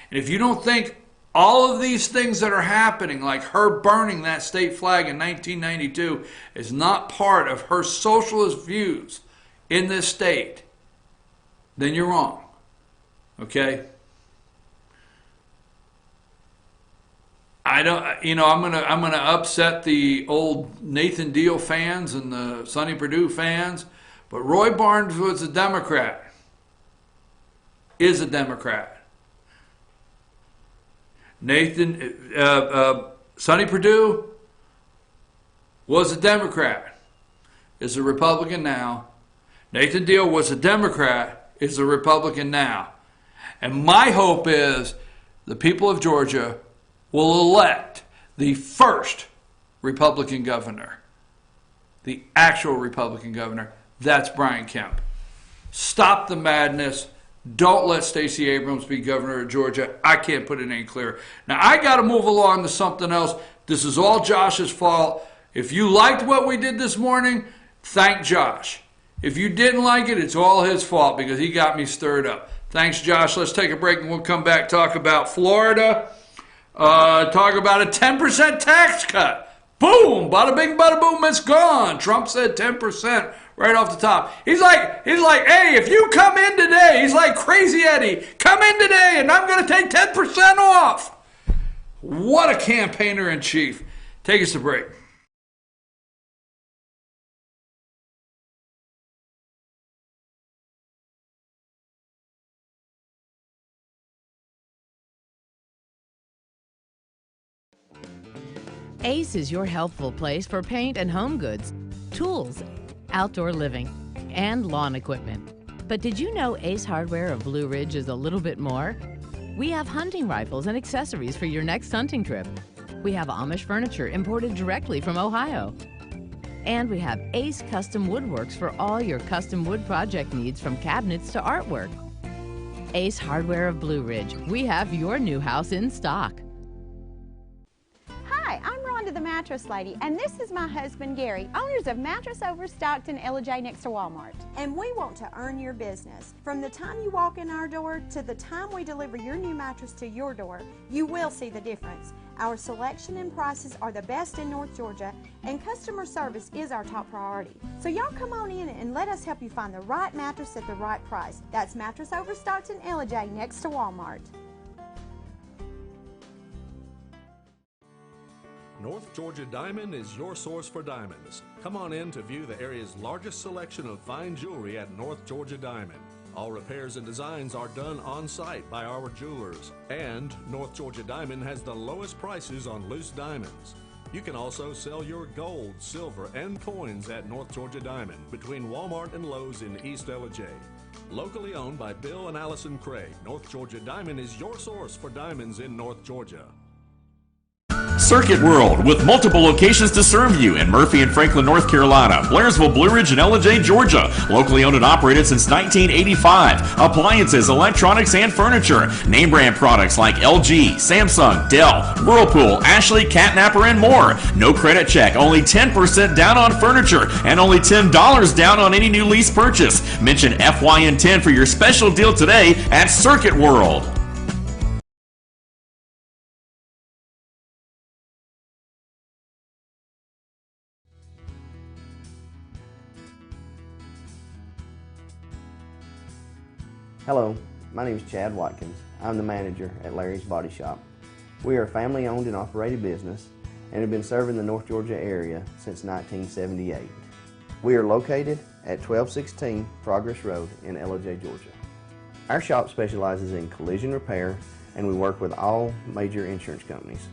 and if you don't think all of these things that are happening, like her burning that state flag in 1992, is not part of her socialist views in this state, then you're wrong. Okay? I'm gonna upset the old Nathan Deal fans and the Sonny Perdue fans, but Roy Barnes was a Democrat. Is a Democrat. Sonny Perdue was a Democrat, is a Republican now. Nathan Deal was a Democrat, is a Republican now. And my hope is the people of Georgia will elect the first Republican governor, the actual Republican governor. That's Brian Kemp. Stop the madness. Don't let Stacey Abrams be governor of Georgia. I can't put it any clearer. Now, I got to move along to something else. This is all Josh's fault. If you liked what we did this morning, thank Josh. If you didn't like it, it's all his fault because he got me stirred up. Thanks, Josh. Let's take a break and we'll come back, talk about Florida, talk about a 10% tax cut. Boom, bada bing, bada boom, it's gone. Trump said 10% right off the top. He's like, hey, if you come in today, he's like Crazy Eddie, come in today and I'm going to take 10% off. What a campaigner in chief. Take us to break. Ace is your helpful place for paint and home goods, tools, outdoor living, and lawn equipment. But did you know Ace Hardware of Blue Ridge is a little bit more? We have hunting rifles and accessories for your next hunting trip. We have Amish furniture imported directly from Ohio. And we have Ace Custom Woodworks for all your custom wood project needs, from cabinets to artwork. Ace Hardware of Blue Ridge. We have your new house in stock. Hi, I'm Rhonda the Mattress Lady, and this is my husband Gary, owners of Mattress Overstocked in LJ next to Walmart. And we want to earn your business. From the time you walk in our door to the time we deliver your new mattress to your door, you will see the difference. Our selection and prices are the best in North Georgia, and customer service is our top priority. So y'all come on in and let us help you find the right mattress at the right price. That's Mattress Overstocked in LJ next to Walmart. North Georgia Diamond is your source for diamonds. Come on in to view the area's largest selection of fine jewelry at North Georgia Diamond. All repairs and designs are done on site by our jewelers. And North Georgia Diamond has the lowest prices on loose diamonds. You can also sell your gold, silver, and coins at North Georgia Diamond between Walmart and Lowe's in East LJ. Locally owned by Bill and Allison Craig, North Georgia Diamond is your source for diamonds in North Georgia. Circuit World, with multiple locations to serve you in Murphy and Franklin, North Carolina, Blairsville, Blue Ridge, and LJ, Georgia. Locally owned and operated since 1985. Appliances, electronics, and furniture. Name brand products like LG, Samsung, Dell, Whirlpool, Ashley, Catnapper, and more. No credit check, only 10% down on furniture, and only $10 down on any new lease purchase. Mention FYN10 for your special deal today at Circuit World. Hello, my name is Chad Watkins. I'm the manager at Larry's Body Shop. We are a family-owned and operated business and have been serving the North Georgia area since 1978. We are located at 1216 Progress Road in LJ, Georgia. Our shop specializes in collision repair, and we work with all major insurance companies.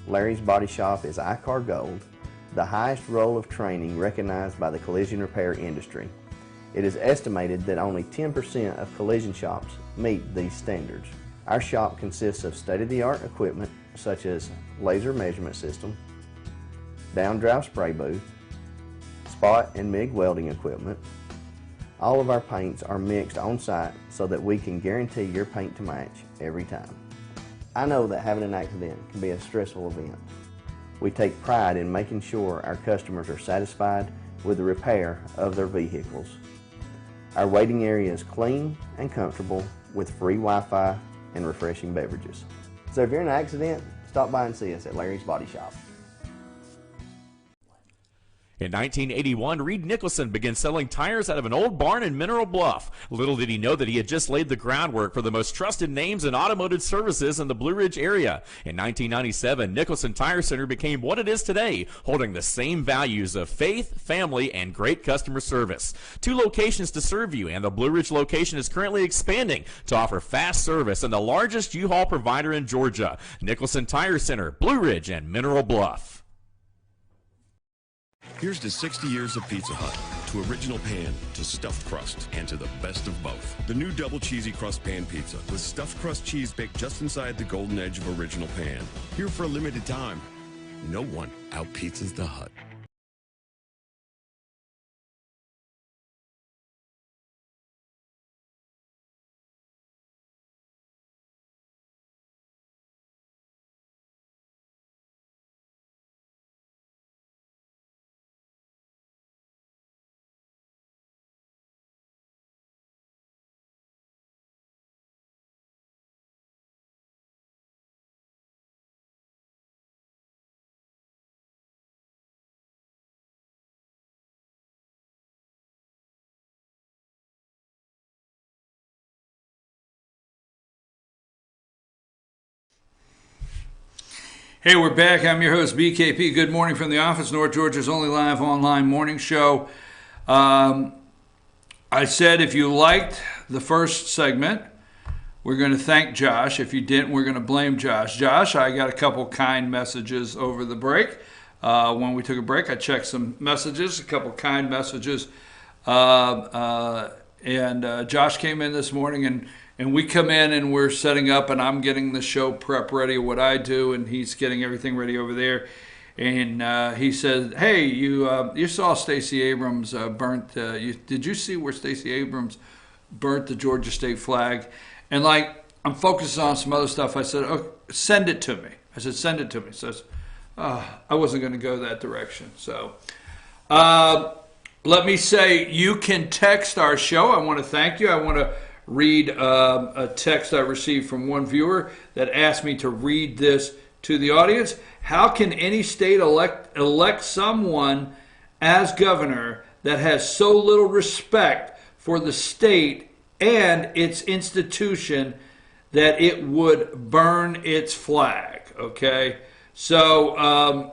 Larry's Body Shop is ICAR Gold, the highest role of training recognized by the collision repair industry. It is estimated that only 10% of collision shops meet these standards. Our shop consists of state-of-the-art equipment such as laser measurement system, down-drive spray booth, spot and MIG welding equipment. All of our paints are mixed on-site so that we can guarantee your paint to match every time. I know that having an accident can be a stressful event. We take pride in making sure our customers are satisfied with the repair of their vehicles. Our waiting area is clean and comfortable with free Wi-Fi and refreshing beverages. So if you're in an accident, stop by and see us at Larry's Body Shop. In 1981, Reed Nicholson began selling tires out of an old barn in Mineral Bluff. Little did he know that he had just laid the groundwork for the most trusted names in automotive services in the Blue Ridge area. In 1997, Nicholson Tire Center became what it is today, holding the same values of faith, family, and great customer service. 2 locations to serve you, and the Blue Ridge location is currently expanding to offer fast service and the largest U-Haul provider in Georgia. Nicholson Tire Center, Blue Ridge, and Mineral Bluff. Here's to 60 years of Pizza Hut, to original pan, to stuffed crust, and to the best of both. The new double cheesy crust pan pizza with stuffed crust cheese baked just inside the golden edge of original pan. Here for a limited time. No one out-pizzas the Hut. Hey, we're back. I'm your host, BKP. Good morning from the office, North Georgia's only live online morning show. I said if you liked the first segment, we're going to thank Josh. If you didn't, we're going to blame Josh. Josh, I got a couple kind messages over the break. When we took a break, I checked some messages, a couple kind messages. And Josh came in this morning, and we come in and we're setting up, and I'm getting the show prep ready, what I do, and he's getting everything ready over there. And he said, hey, you saw Stacey Abrams burnt, did you see where Stacey Abrams burnt the Georgia state flag? And like, I'm focused on some other stuff. I said, oh, send it to me. I said, send it to me. He says, I wasn't going to go that direction. So let me say, you can text our show. I want to thank you. I want to read a text I received from one viewer that asked me to read this to the audience. How can any state elect someone as governor that has so little respect for the state and its institution that it would burn its flag? Okay, so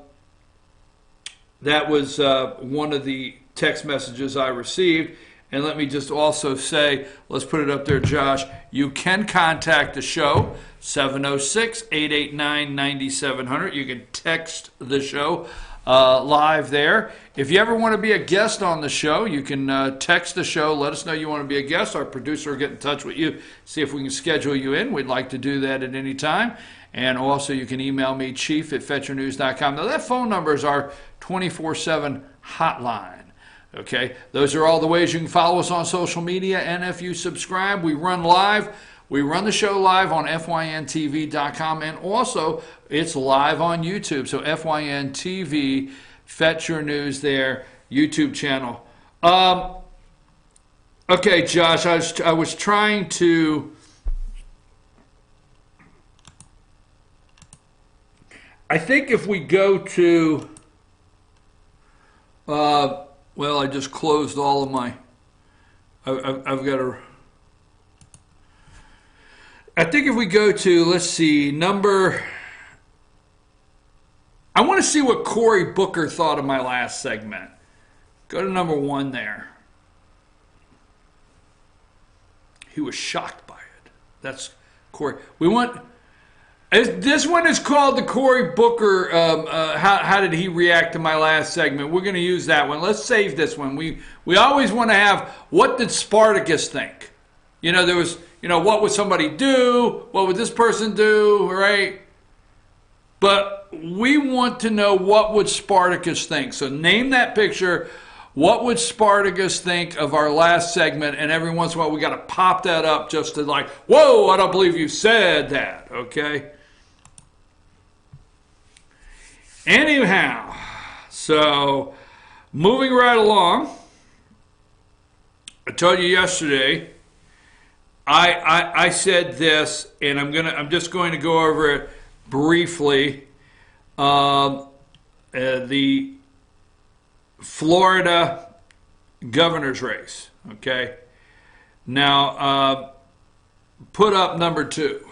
that was one of the text messages I received. And let me just also say, let's put it up there, Josh, you can contact the show, 706-889-9700. You can text the show live there. If you ever want to be a guest on the show, you can text the show. Let us know you want to be a guest. Our producer will get in touch with you, see if we can schedule you in. We'd like to do that at any time. And also you can email me, chief@fetchernews.com. Now that phone number is our 24/7 hotline. Okay, those are all the ways you can follow us on social media. And if you subscribe, we run live. We run the show live on fyntv.com, and also it's live on YouTube. So FYNTV, Fetch Your News there, YouTube channel. Okay, Josh, I was trying to... I think if we go to... well, I just closed all of my... I've got to... I think if we go to, let's see, number... I want to see what Cory Booker thought of my last segment. Go to number 1 there. He was shocked by it. That's Cory. We want... This one is called the Cory Booker, how did he react to my last segment? We're going to use that one. Let's save this one. We always want to have, what did Spartacus think? You know, there was, what would somebody do? What would this person do, right? But we want to know, what would Spartacus think? So name that picture. What would Spartacus think of our last segment? And every once in a while, we got to pop that up just to like, whoa, I don't believe you said that, okay? Anyhow, so moving right along, I told you yesterday, I said this, and I'm just going to go over it briefly. The Florida governor's race. Okay, now put up number 2.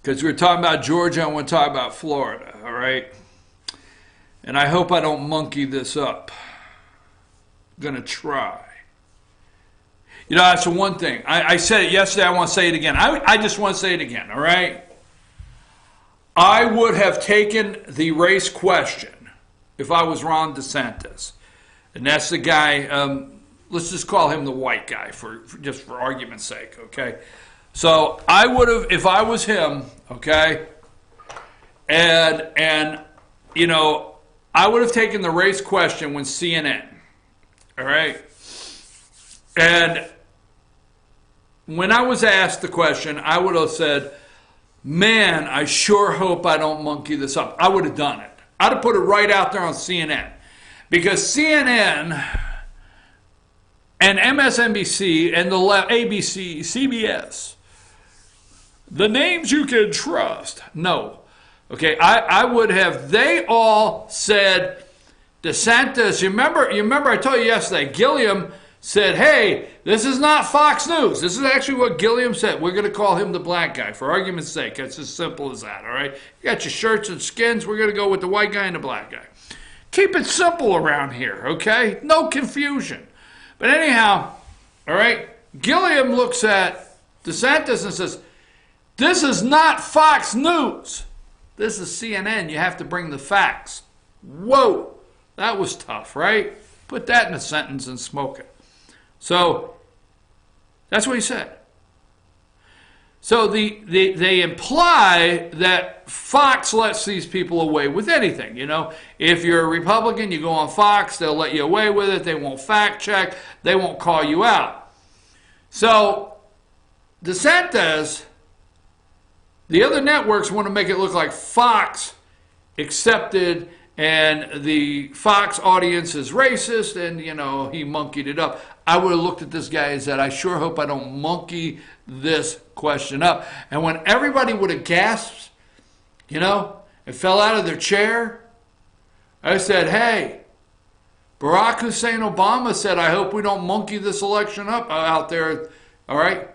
Because we're talking about Georgia, I want to talk about Florida, all right? And I hope I don't monkey this up. I'm going to try. That's the one thing. I said it yesterday, I want to say it again. I just want to say it again, all right? I would have taken the race question if I was Ron DeSantis. And that's the guy, let's just call him the white guy for argument's sake, okay? So I would have, if I was him, okay, and I would have taken the race question when CNN, all right? And when I was asked the question, I would have said, man, I sure hope I don't monkey this up. I would have done it. I'd have put it right out there on CNN. Because CNN and MSNBC and the ABC, CBS, the names you can trust. No. Okay, I would have, they all said, DeSantis, you remember I told you yesterday, Gilliam said, hey, this is not Fox News. This is actually what Gilliam said. We're going to call him the black guy for argument's sake. It's as simple as that, all right? You got your shirts and skins. We're going to go with the white guy and the black guy. Keep it simple around here, okay? No confusion. But anyhow, all right, Gilliam looks at DeSantis and says, this is not Fox News. This is CNN. You have to bring the facts. Whoa, that was tough, right? Put that in a sentence and smoke it. So that's what he said. So they imply that Fox lets these people away with anything. You know, if you're a Republican, you go on Fox, they'll let you away with it. They won't fact check. They won't call you out. So DeSantis, the other networks want to make it look like Fox accepted and the Fox audience is racist and, you know, he monkeyed it up. I would have looked at this guy and said, I sure hope I don't monkey this question up. And when everybody would have gasped, you know, and fell out of their chair, I said, hey, Barack Hussein Obama said, I hope we don't monkey this election up out there, all right?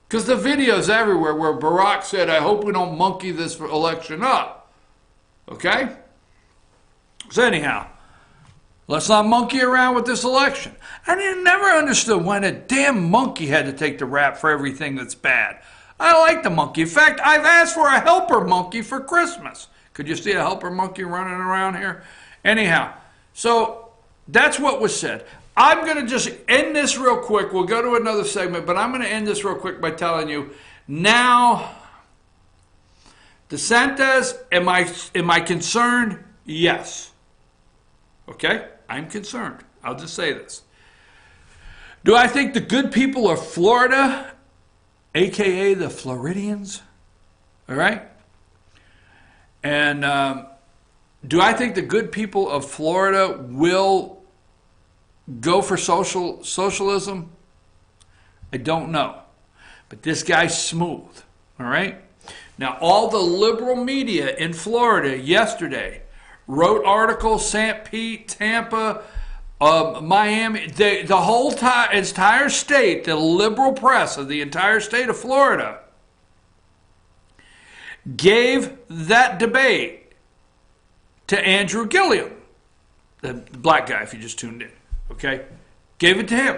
Because the video's everywhere where Barack said, I hope we don't monkey this election up, okay? So anyhow, let's not monkey around with this election. I never understood why a damn monkey had to take the rap for everything that's bad. I like the monkey. In fact, I've asked for a helper monkey for Christmas. Could you see a helper monkey running around here? Anyhow, so that's what was said. I'm going to just end this real quick. We'll go to another segment, but I'm going to end this real quick by telling you, now, DeSantis, am I concerned? Yes. Okay? I'm concerned. I'll just say this. Do I think the good people of Florida, a.k.a. the Floridians, all right? And do I think the good people of Florida will go for socialism? I don't know. But this guy's smooth, all right? Now, all the liberal media in Florida yesterday wrote articles, St. Pete, Tampa, Miami, the whole entire state, the liberal press of the entire state of Florida gave that debate to Andrew Gilliam, the black guy, if you just tuned in, okay? Gave it to him.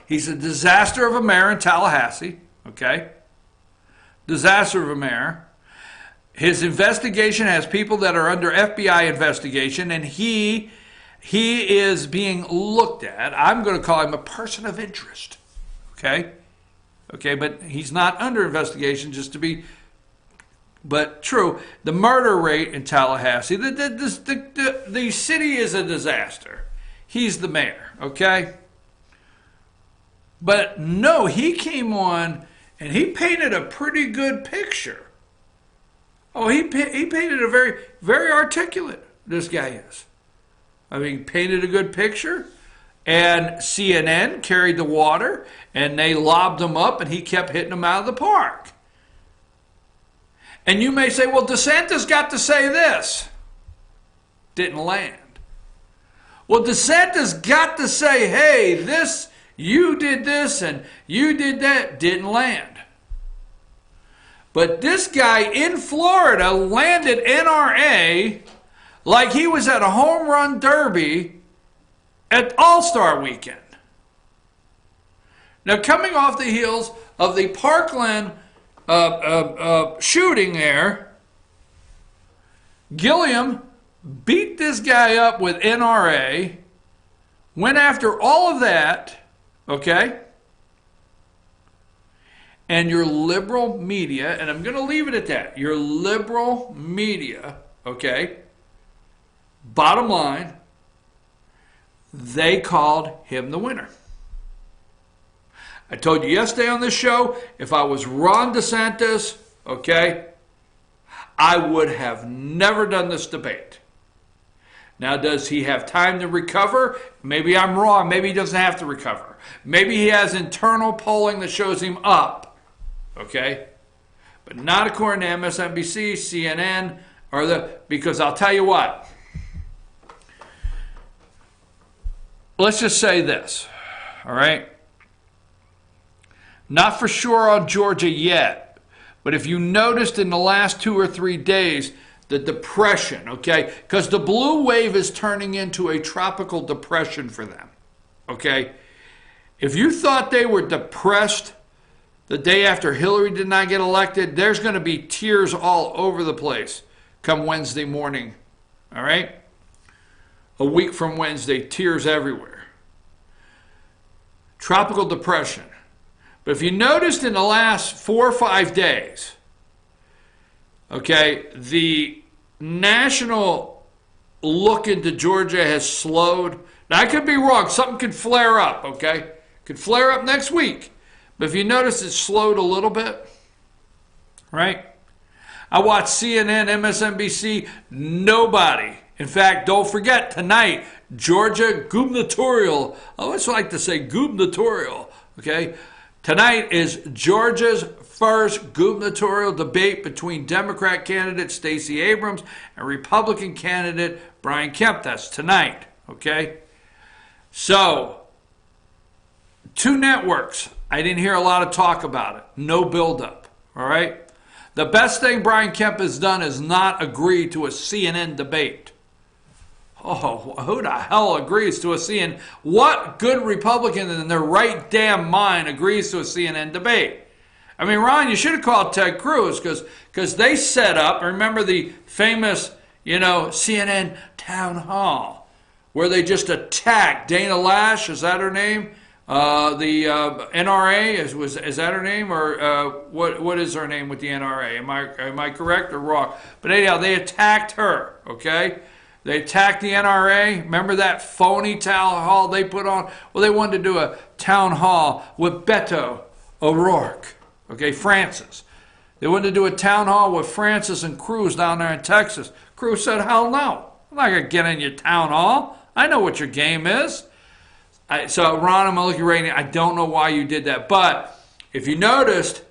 He's a disaster of a mayor in Tallahassee, okay? Disaster of a mayor. His investigation has people that are under FBI investigation, and he is being looked at. I'm going to call him a person of interest, okay? Okay, but he's not under investigation, just to be, but true. The murder rate in Tallahassee, the city is a disaster. He's the mayor, okay? But no, he came on and he painted a pretty good picture. Oh, he painted a very, very articulate, this guy is. I mean, painted a good picture. And CNN carried the water, and they lobbed him up, and he kept hitting them out of the park. And you may say, well, DeSantis got to say this. Didn't land. Well, DeSantis got to say, hey, this, you did this, and you did that. Didn't land. But this guy in Florida landed NRA like he was at a home run derby at All-Star Weekend. Now, coming off the heels of the Parkland shooting there, Gilliam beat this guy up with NRA, went after all of that, okay? And your liberal media, and I'm going to leave it at that, your liberal media, okay, bottom line, they called him the winner. I told you yesterday on this show, if I was Ron DeSantis, okay, I would have never done this debate. Now, does he have time to recover? Maybe I'm wrong. Maybe he doesn't have to recover. Maybe he has internal polling that shows him up. Okay, but not according to MSNBC, CNN, because I'll tell you what, let's just say this, all right? Not for sure on Georgia yet, but if you noticed in the last 2 or 3 days, the depression, okay? Because the blue wave is turning into a tropical depression for them, okay? If you thought they were depressed the day after Hillary did not get elected, there's going to be tears all over the place come Wednesday morning, all right? A week from Wednesday, tears everywhere. Tropical depression. But if you noticed in the last 4 or 5 days, okay, the national look into Georgia has slowed. Now, I could be wrong. Something could flare up, okay? Could flare up next week. But if you notice, it slowed a little bit, right? I watched CNN, MSNBC, nobody. In fact, don't forget, tonight, Georgia gubernatorial. I always like to say gubernatorial, okay? Tonight is Georgia's first gubernatorial debate between Democrat candidate Stacey Abrams and Republican candidate Brian Kemp. That's tonight, okay? So, 2 networks. I didn't hear a lot of talk about it. No buildup, all right? The best thing Brian Kemp has done is not agree to a CNN debate. Oh, who the hell agrees to a CNN? What good Republican in their right damn mind agrees to a CNN debate? I mean, Ron, you should have called Ted Cruz because they set up, remember the famous, CNN town hall where they just attacked Dana Lash, is that her name? The NRA, is that her name? Or what is her name with the NRA? Am I correct or wrong? But anyhow, they attacked her, okay? They attacked the NRA. Remember that phony town hall they put on? Well, they wanted to do a town hall with Beto O'Rourke, okay, Francis. They wanted to do a town hall with Francis and Cruz down there in Texas. Cruz said, hell no. I'm not going to get in your town hall. I know what your game is. So, Ron, I'm going to look at you right now. I don't know why you did that. But if you noticed,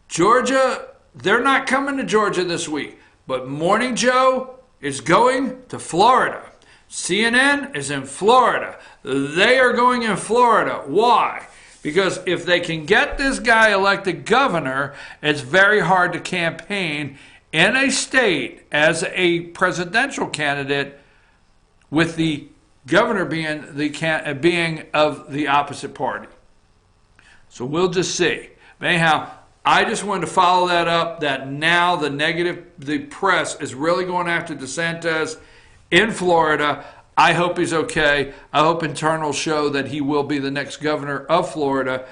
Georgia, they're not coming to Georgia this week. But Morning Joe is going to Florida. CNN is in Florida. They are going in Florida. Why? Because if they can get this guy elected governor, it's very hard to campaign in a state as a presidential candidate with the governor being of the opposite party. So we'll just see. But anyhow, I just wanted to follow that up, that now the press is really going after DeSantis in Florida. I hope he's okay. I hope internals show that he will be the next governor of Florida.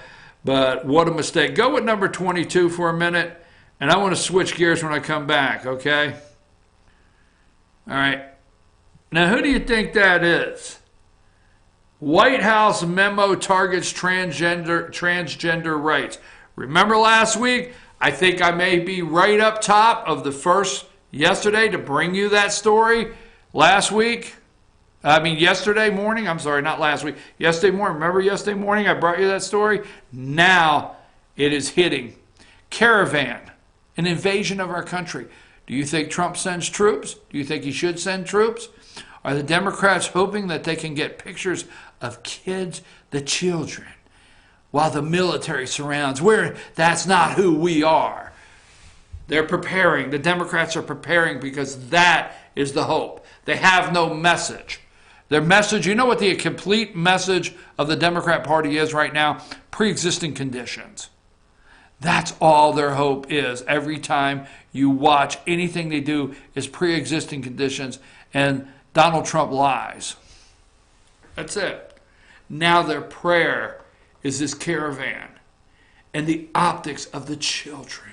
But what a mistake. Go with number 22 for a minute, and I want to switch gears when I come back, okay? All right. Now, who do you think that is? White House memo targets transgender rights. Remember last week? I think I may be right up top of the first yesterday to bring you that story. Yesterday morning. I'm sorry, not last week. Yesterday morning. Remember yesterday morning I brought you that story? Now it is hitting. Caravan, an invasion of our country. Do you think Trump sends troops? Do you think he should send troops? Are the Democrats hoping that they can get pictures of kids, the children, while the military surrounds? That's not who we are. They're preparing. The Democrats are preparing because that is the hope. They have no message. Their message, you know what the complete message of the Democrat Party is right now? Pre-existing conditions. That's all their hope is. Every time you watch, anything they do is pre-existing conditions, and Donald Trump lies. That's it. Now their prayer is this caravan and the optics of the children.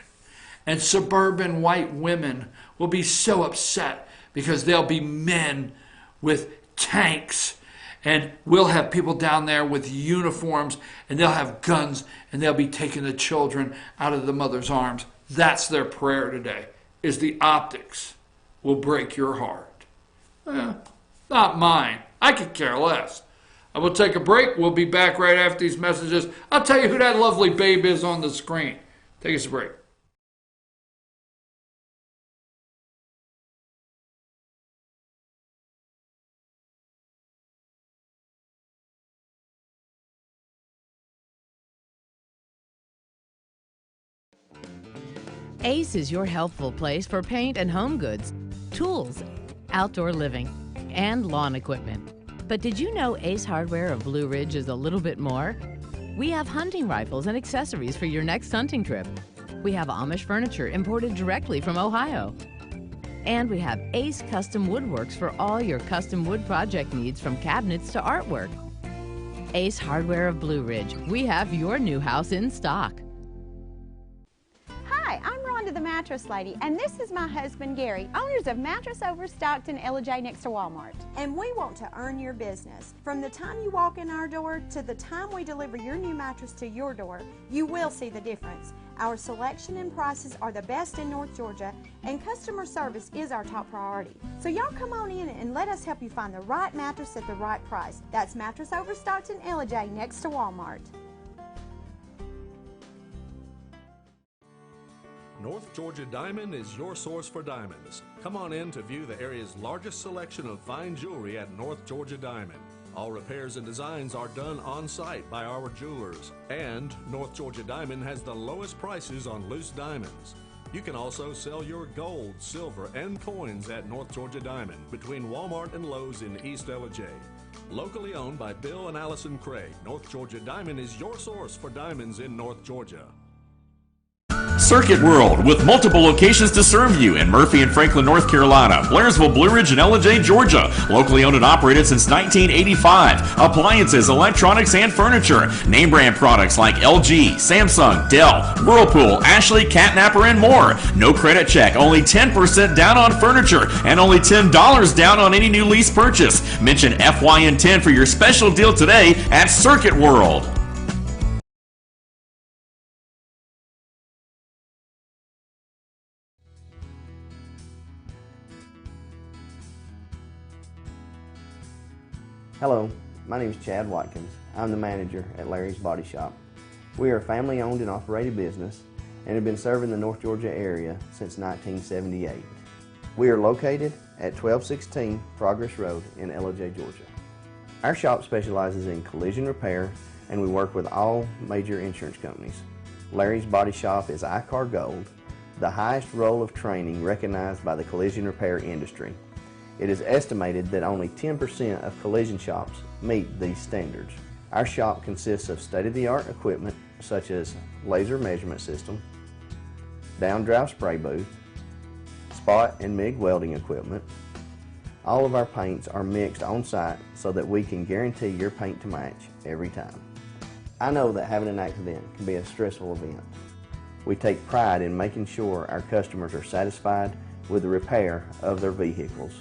And suburban white women will be so upset because they'll be men with tanks, and we'll have people down there with uniforms, and they'll have guns, and they'll be taking the children out of the mother's arms. That's their prayer today, is the optics will break your heart. Not mine. I could care less. I will take a break. We'll be back right after these messages. I'll tell you who that lovely babe is on the screen. Take us a break. Ace is your helpful place for paint and home goods, tools, outdoor living, and lawn equipment. But did you know Ace Hardware of Blue Ridge is a little bit more? We have hunting rifles and accessories for your next hunting trip. We have Amish furniture imported directly from Ohio. And we have Ace Custom Woodworks for all your custom wood project needs, from cabinets to artwork. Ace Hardware of Blue Ridge. We have your new house in stock. Hi, I'm Rhonda the Mattress Lady, and this is my husband Gary, owners of Mattress Overstocked in Ella next to Walmart. And we want to earn your business. From the time you walk in our door to the time we deliver your new mattress to your door, you will see the difference. Our selection and prices are the best in North Georgia, and customer service is our top priority. So y'all come on in and let us help you find the right mattress at the right price. That's Mattress Overstocked in Ella next to Walmart. North Georgia Diamond is your source for diamonds. Come on in to view the area's largest selection of fine jewelry at North Georgia Diamond. All repairs and designs are done on site by our jewelers. And North Georgia Diamond has the lowest prices on loose diamonds. You can also sell your gold, silver, and coins at North Georgia Diamond between Walmart and Lowe's in East LJ. Locally owned by Bill and Allison Craig, North Georgia Diamond is your source for diamonds in North Georgia. Circuit World, with multiple locations to serve you in Murphy and Franklin, North Carolina, Blairsville, Blue Ridge, and LJ, Georgia. Locally owned and operated since 1985. Appliances, electronics, and furniture. Name brand products like LG, Samsung, Dell, Whirlpool, Ashley, Catnapper, and more. No credit check, only 10% down on furniture, and only $10 down on any new lease purchase. Mention FYN10 for your special deal today at Circuit World. Hello, my name is Chad Watkins. I'm the manager at Larry's Body Shop. We are a family-owned and operated business and have been serving the North Georgia area since 1978. We are located at 1216 Progress Road in LJ, Georgia. Our shop specializes in collision repair, and we work with all major insurance companies. Larry's Body Shop is ICAR Gold, the highest role of training recognized by the collision repair industry. It is estimated that only 10% of collision shops meet these standards. Our shop consists of state-of-the-art equipment such as laser measurement system, down-drive spray booth, spot and MIG welding equipment. All of our paints are mixed on-site so that we can guarantee your paint to match every time. I know that having an accident can be a stressful event. We take pride in making sure our customers are satisfied with the repair of their vehicles.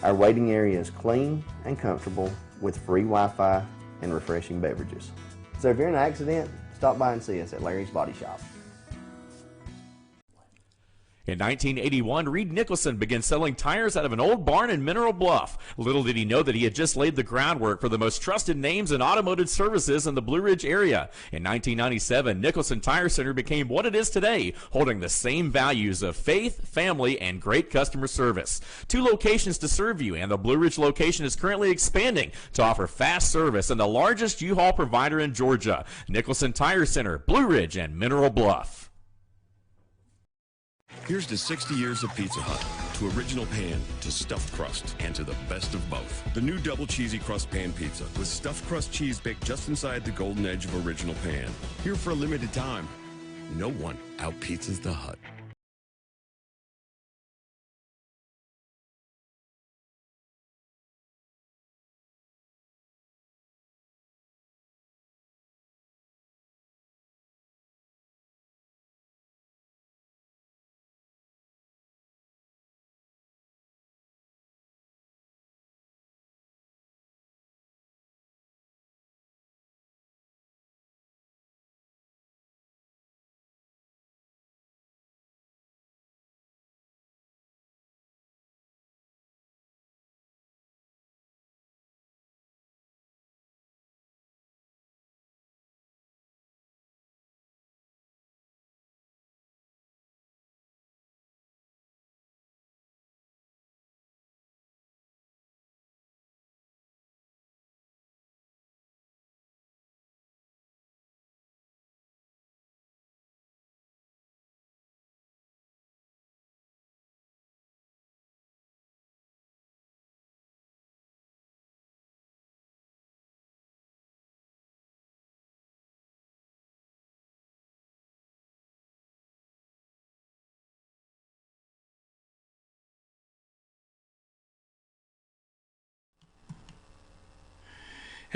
Our waiting area is clean and comfortable with free Wi-Fi and refreshing beverages. So if you're in an accident, stop by and see us at Larry's Body Shop. In 1981, Reed Nicholson began selling tires out of an old barn in Mineral Bluff. Little did he know that he had just laid the groundwork for the most trusted names in automotive services in the Blue Ridge area. In 1997, Nicholson Tire Center became what it is today, holding the same values of faith, family, and great customer service. 2 locations to serve you, and the Blue Ridge location is currently expanding to offer fast service and the largest U-Haul provider in Georgia. Nicholson Tire Center, Blue Ridge, and Mineral Bluff. Here's to 60 years of Pizza Hut, to original pan, to stuffed crust, and to the best of both. The new double cheesy crust pan pizza with stuffed crust cheese baked just inside the golden edge of original pan. Here for a limited time. No one out-pizzas the Hut.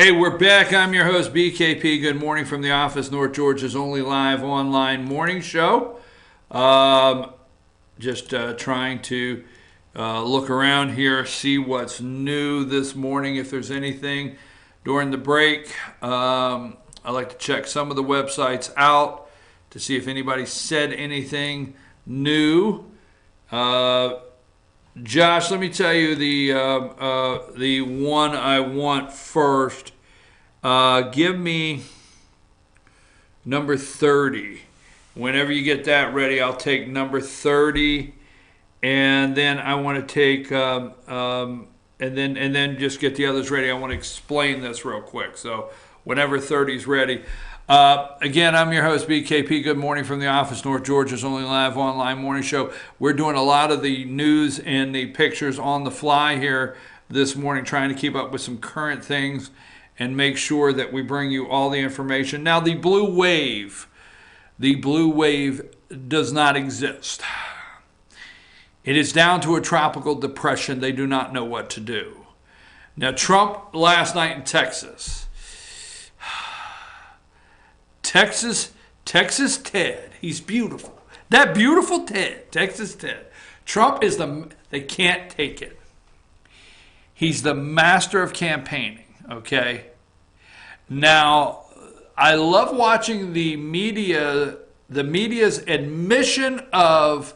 Hey, we're back. I'm your host, BKP. Good morning from the office, North Georgia's only live online morning show. Just trying to look around here, see what's new this morning, if there's anything during the break. I like to check some of the websites out to see if anybody said anything new. Josh, let me tell you the one I want first. Give me number 30. Whenever you get that ready, I'll take number 30, and then I want to take and then just get the others ready. I want to explain this real quick. So whenever 30 is ready. Again, I'm your host, BKP. Good morning from the office, North Georgia's only live online morning show. We're doing a lot of the news and the pictures on the fly here this morning, trying to keep up with some current things and make sure that we bring you all the information. Now, the blue wave does not exist. It is down to a tropical depression. They do not know what to do. Now, Trump last night in Texas. Texas Ted. He's beautiful. That beautiful Ted, Texas Ted. Trump is they can't take it. He's the master of campaigning, okay? Now, I love watching the media's admission of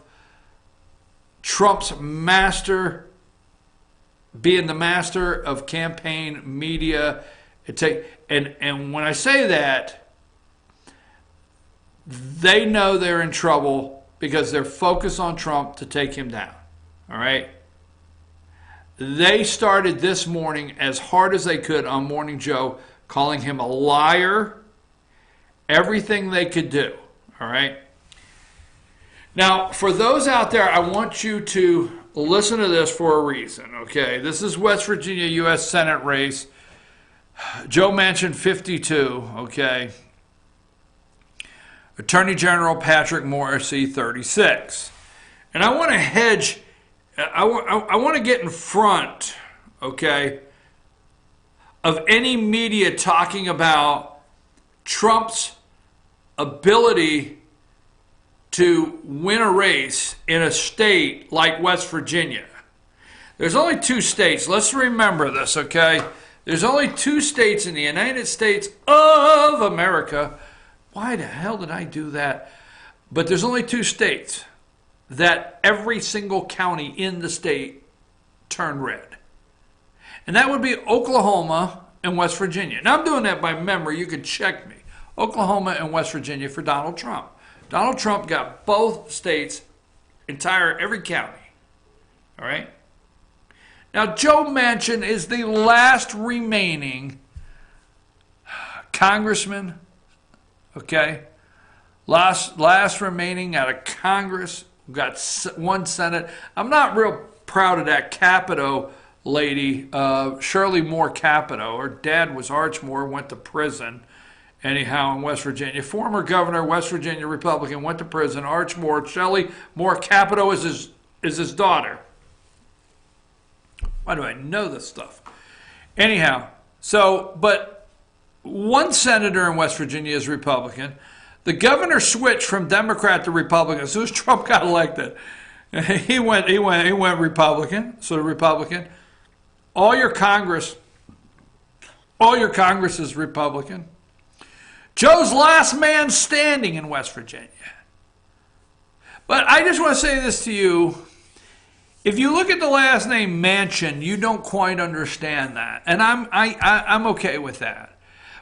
Trump's being the master of campaign media. And when I say that, they know they're in trouble because they're focused on Trump to take him down. All right? They started this morning as hard as they could on Morning Joe, calling him a liar, everything they could do. All right? Now, for those out there, I want you to listen to this for a reason, okay? This is West Virginia U.S. Senate race. Joe Manchin, 52, okay? Attorney General Patrick Morrisey, 36. And I want to hedge, I want to get in front, okay, of any media talking about Trump's ability to win a race in a state like West Virginia. There's only 2 states. Let's remember this, okay? There's only 2 states in the United States of America. Why the hell did I do that? But there's only 2 states that every single county in the state turned red. And that would be Oklahoma and West Virginia. Now, I'm doing that by memory. You can check me. Oklahoma and West Virginia for Donald Trump. Donald Trump got both states, every county. All right? Now, Joe Manchin is the last remaining congressman, okay? Last remaining out of Congress. We've got 1 Senate. I'm not real proud of that Capito lady, Shirley Moore Capito. Her dad was Archmore, went to prison. Anyhow, in West Virginia. Former governor, West Virginia Republican, went to prison. Archmore, Shirley Moore Capito is his daughter. Why do I know this stuff? Anyhow, but 1 senator in West Virginia is Republican. The governor switched from Democrat to Republican as soon as Trump got elected. He went Republican, so the Republican. All your Congress is Republican. Joe's last man standing in West Virginia. But I just want to say this to you. If you look at the last name Manchin, you don't quite understand that. And I'm okay with that.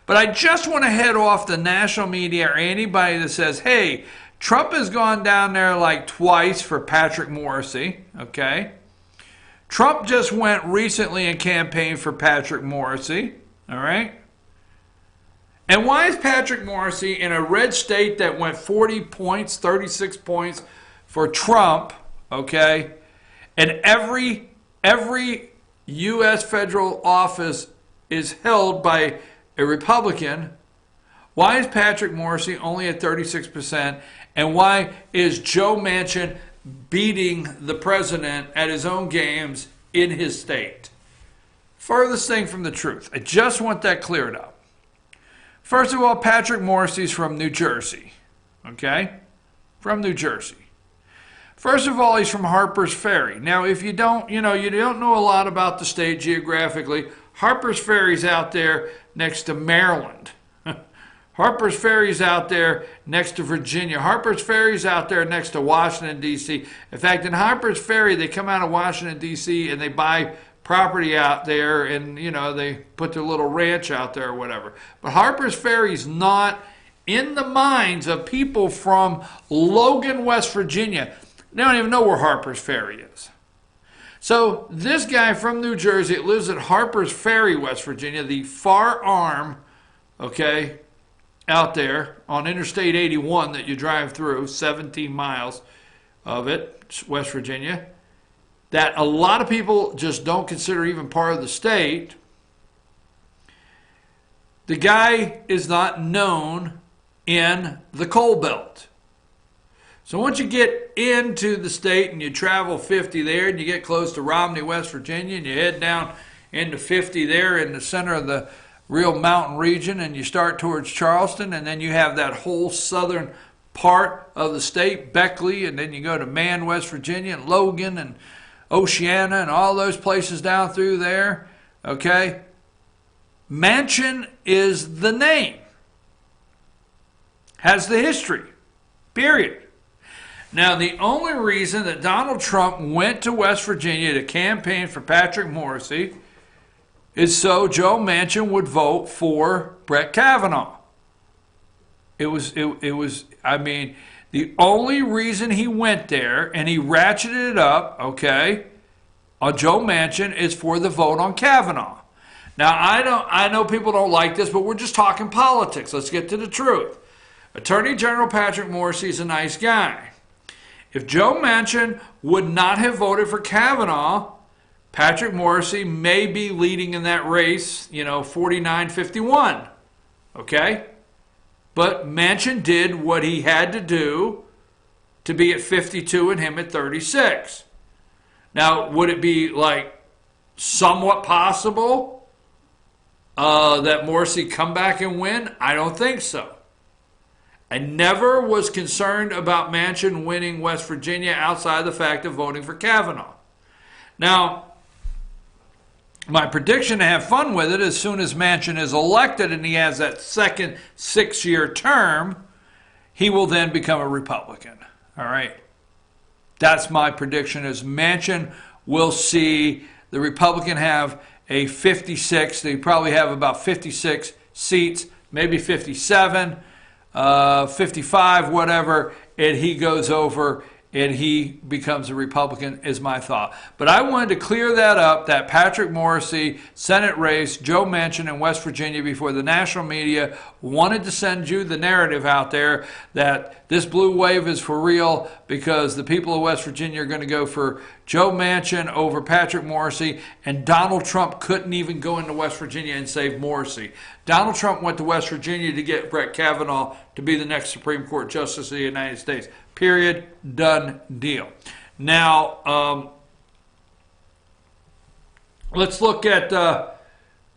But I just want to head off the national media or anybody that says, hey, Trump has gone down there like twice for Patrick Morrisey, okay? Trump just went recently and campaigned for Patrick Morrisey, all right? And why is Patrick Morrisey in a red state that went 40 points, 36 points for Trump, okay? And every U.S. federal office is held by a Republican. Why is Patrick Morrisey only at 36%? And why is Joe Manchin beating the president at his own games in his state? Furthest thing from the truth. I just want that cleared up. First of all, Patrick Morrissey's from New Jersey. Okay? From New Jersey. First of all, he's from Harper's Ferry. Now, if you don't know a lot about the state geographically, Harper's Ferry's out there next to Maryland. Harper's Ferry's out there next to Virginia. Harper's Ferry's out there next to Washington, D.C. In fact, in Harper's Ferry, they come out of Washington, D.C., and they buy property out there, and, they put their little ranch out there or whatever. But Harper's Ferry's not in the minds of people from Logan, West Virginia. They don't even know where Harper's Ferry is. So this guy from New Jersey lives at Harper's Ferry, West Virginia, the far arm, okay, out there on Interstate 81 that you drive through, 17 miles of it, West Virginia, that a lot of people just don't consider even part of the state. The guy is not known in the coal belt. So once you get into the state and you travel 50 there and you get close to Romney, West Virginia, and you head down into 50 there in the center of the real mountain region, and you start towards Charleston, and then you have that whole southern part of the state, Beckley, and then you go to Man, West Virginia, and Logan, and Oceana, and all those places down through there, okay? Manchin is the name. Has the history, period. Now, the only reason that Donald Trump went to West Virginia to campaign for Patrick Morrissey is so Joe Manchin would vote for Brett Kavanaugh. It was, the only reason he went there, and he ratcheted it up, okay, on Joe Manchin, is for the vote on Kavanaugh. Now, I know people don't like this, but we're just talking politics. Let's get to the truth. Attorney General Patrick Morrissey is a nice guy. If Joe Manchin would not have voted for Kavanaugh, Patrick Morrissey may be leading in that race, 49-51. Okay? But Manchin did what he had to do to be at 52 and him at 36. Now, would it be somewhat possible that Morrissey come back and win? I don't think so. I never was concerned about Manchin winning West Virginia outside the fact of voting for Kavanaugh. Now, my prediction to have fun with it, as soon as Manchin is elected and he has that second 6-year term, he will then become a Republican. All right? That's my prediction, is Manchin will see the Republican have a 56. They probably have about 56 seats, maybe 57. 55, whatever, and he goes over and he becomes a Republican, is my thought. But I wanted to clear that up, that Patrick Morrissey Senate race, Joe Manchin in West Virginia, before the national media wanted to send you the narrative out there that this blue wave is for real, because the people of West Virginia are going to go for Joe Manchin over Patrick Morrissey, and Donald Trump couldn't even go into West Virginia and save Morrissey. Donald Trump went to West Virginia to get Brett Kavanaugh to be the next Supreme Court Justice of the United States. Period. Done deal. Now, let's look at,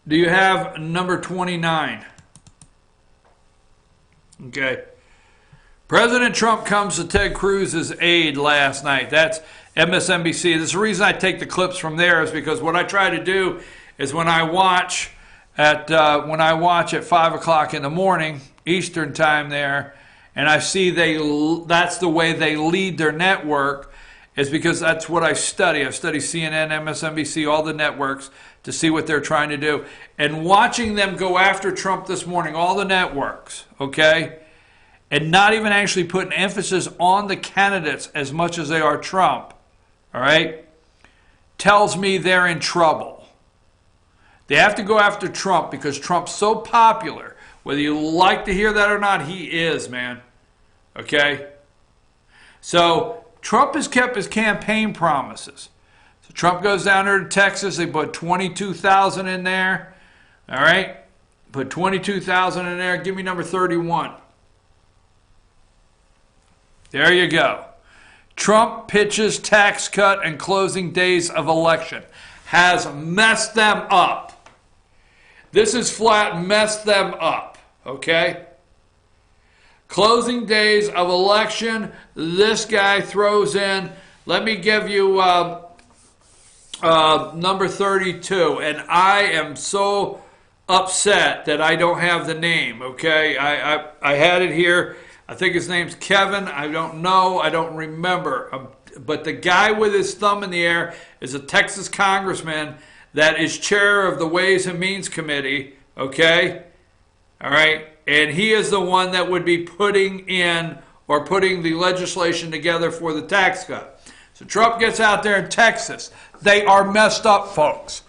do you have number 29? Okay. President Trump comes to Ted Cruz's aid last night. That's MSNBC. This is the reason I take the clips from there, is because what I try to do is when I watch at 5 o'clock in the morning, Eastern time there, and I see that's the way they lead their network, is because that's what I study. I study CNN, MSNBC, all the networks, to see what they're trying to do. And watching them go after Trump this morning, all the networks, okay, and not even actually putting emphasis on the candidates as much as they are Trump, all right, tells me they're in trouble. They have to go after Trump because Trump's so popular. Whether you like to hear that or not, he is, man. Okay? So Trump has kept his campaign promises. So Trump goes down there to Texas. They put 22,000 in there. All right? Put 22,000 in there. Give me number 31. There you go. Trump pitches tax cut and closing days of election. has messed them up. This has flat messed them up, okay? Closing days of election, this guy throws in, let me give you number 32, and I am so upset that I don't have the name, okay? I had it here. I think his name's Kevin. I don't know. I don't remember. But the guy with his thumb in the air is a Texas congressman that is chair of the Ways and Means Committee, okay? All right? And he is the one that would be putting in or putting the legislation together for the tax cut. So Trump gets out there in Texas. They are messed up, folks.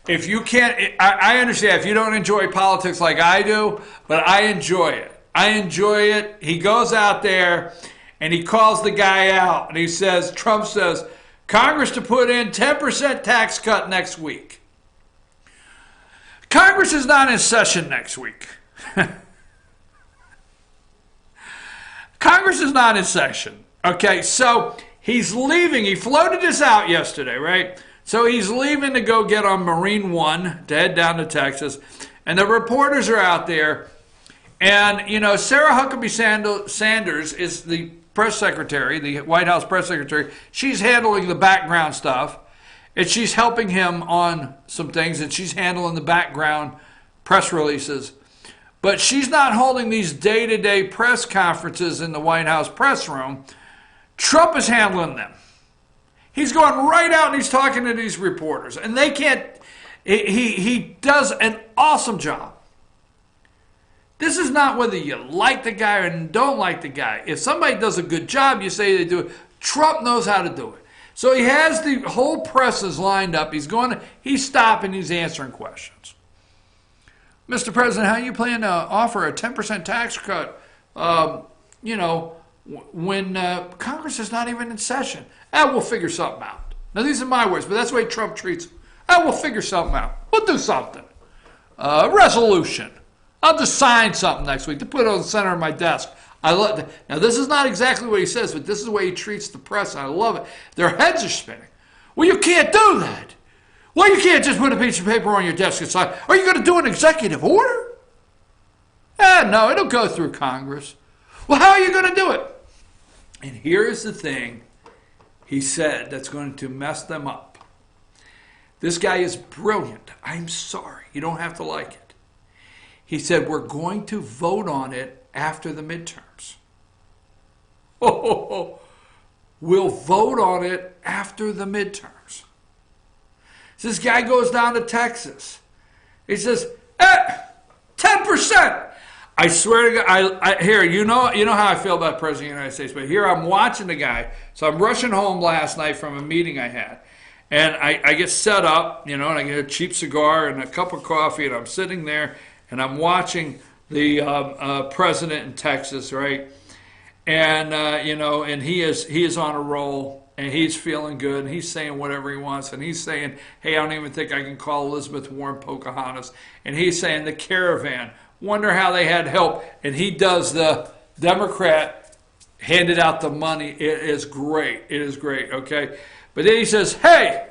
If you can't, I understand if you don't enjoy politics like I do, but I enjoy it. I enjoy it. He goes out there and he calls the guy out and he says, Trump says, Congress to put in 10% tax cut next week. Congress is not in session next week. Congress is not in session. Okay, so he's leaving. He floated this out yesterday, right? So he's leaving to go get on Marine One to head down to Texas. And the reporters are out there. And, you know, Sarah Huckabee Sanders is the press secretary, the White House press secretary. She's handling the background stuff. And she's helping him on some things. And she's handling the background press releases. But she's not holding these day-to-day press conferences in the White House press room. Trump is handling them. He's going right out and he's talking to these reporters. And they can't, he does an awesome job. This is not whether you like the guy or don't like the guy. If somebody does a good job, you say they do it. Trump knows how to do it. So he has the whole press is lined up. He's stopping, he's answering questions. Mr. President, how you plan to offer a 10% tax cut, when Congress is not even in session? We'll figure something out. Now, these are my words, but that's the way Trump treats them. We'll figure something out. We'll do something. Resolution. I'll just sign something next week to put it on the center of my desk. I love that. Now, this is not exactly what he says, but this is the way he treats the press, and I love it. Their heads are spinning. Well, you can't do that. Well, you can't just put a piece of paper on your desk and sign. Are you going to do an executive order? No, it'll go through Congress. Well, how are you going to do it? And here is the thing he said that's going to mess them up. This guy is brilliant. I'm sorry. You don't have to like it. He said, we're going to vote on it after the midterms. We'll vote on it after the midterms. So this guy goes down to Texas. He says, 10%. I swear to God, here, you know how I feel about the President of the United States, but here I'm watching the guy. So I'm rushing home last night from a meeting I had. And I get set up, and I get a cheap cigar and a cup of coffee, and I'm sitting there, and I'm watching the president in Texas, right? And, and he is on a roll, and he's feeling good, and he's saying whatever he wants, and he's saying, hey, I don't even think I can call Elizabeth Warren Pocahontas. And he's saying the Caravan, wonder how they had help. And he does the Democrat handed out the money. It is great. It is great, okay? But then he says, hey,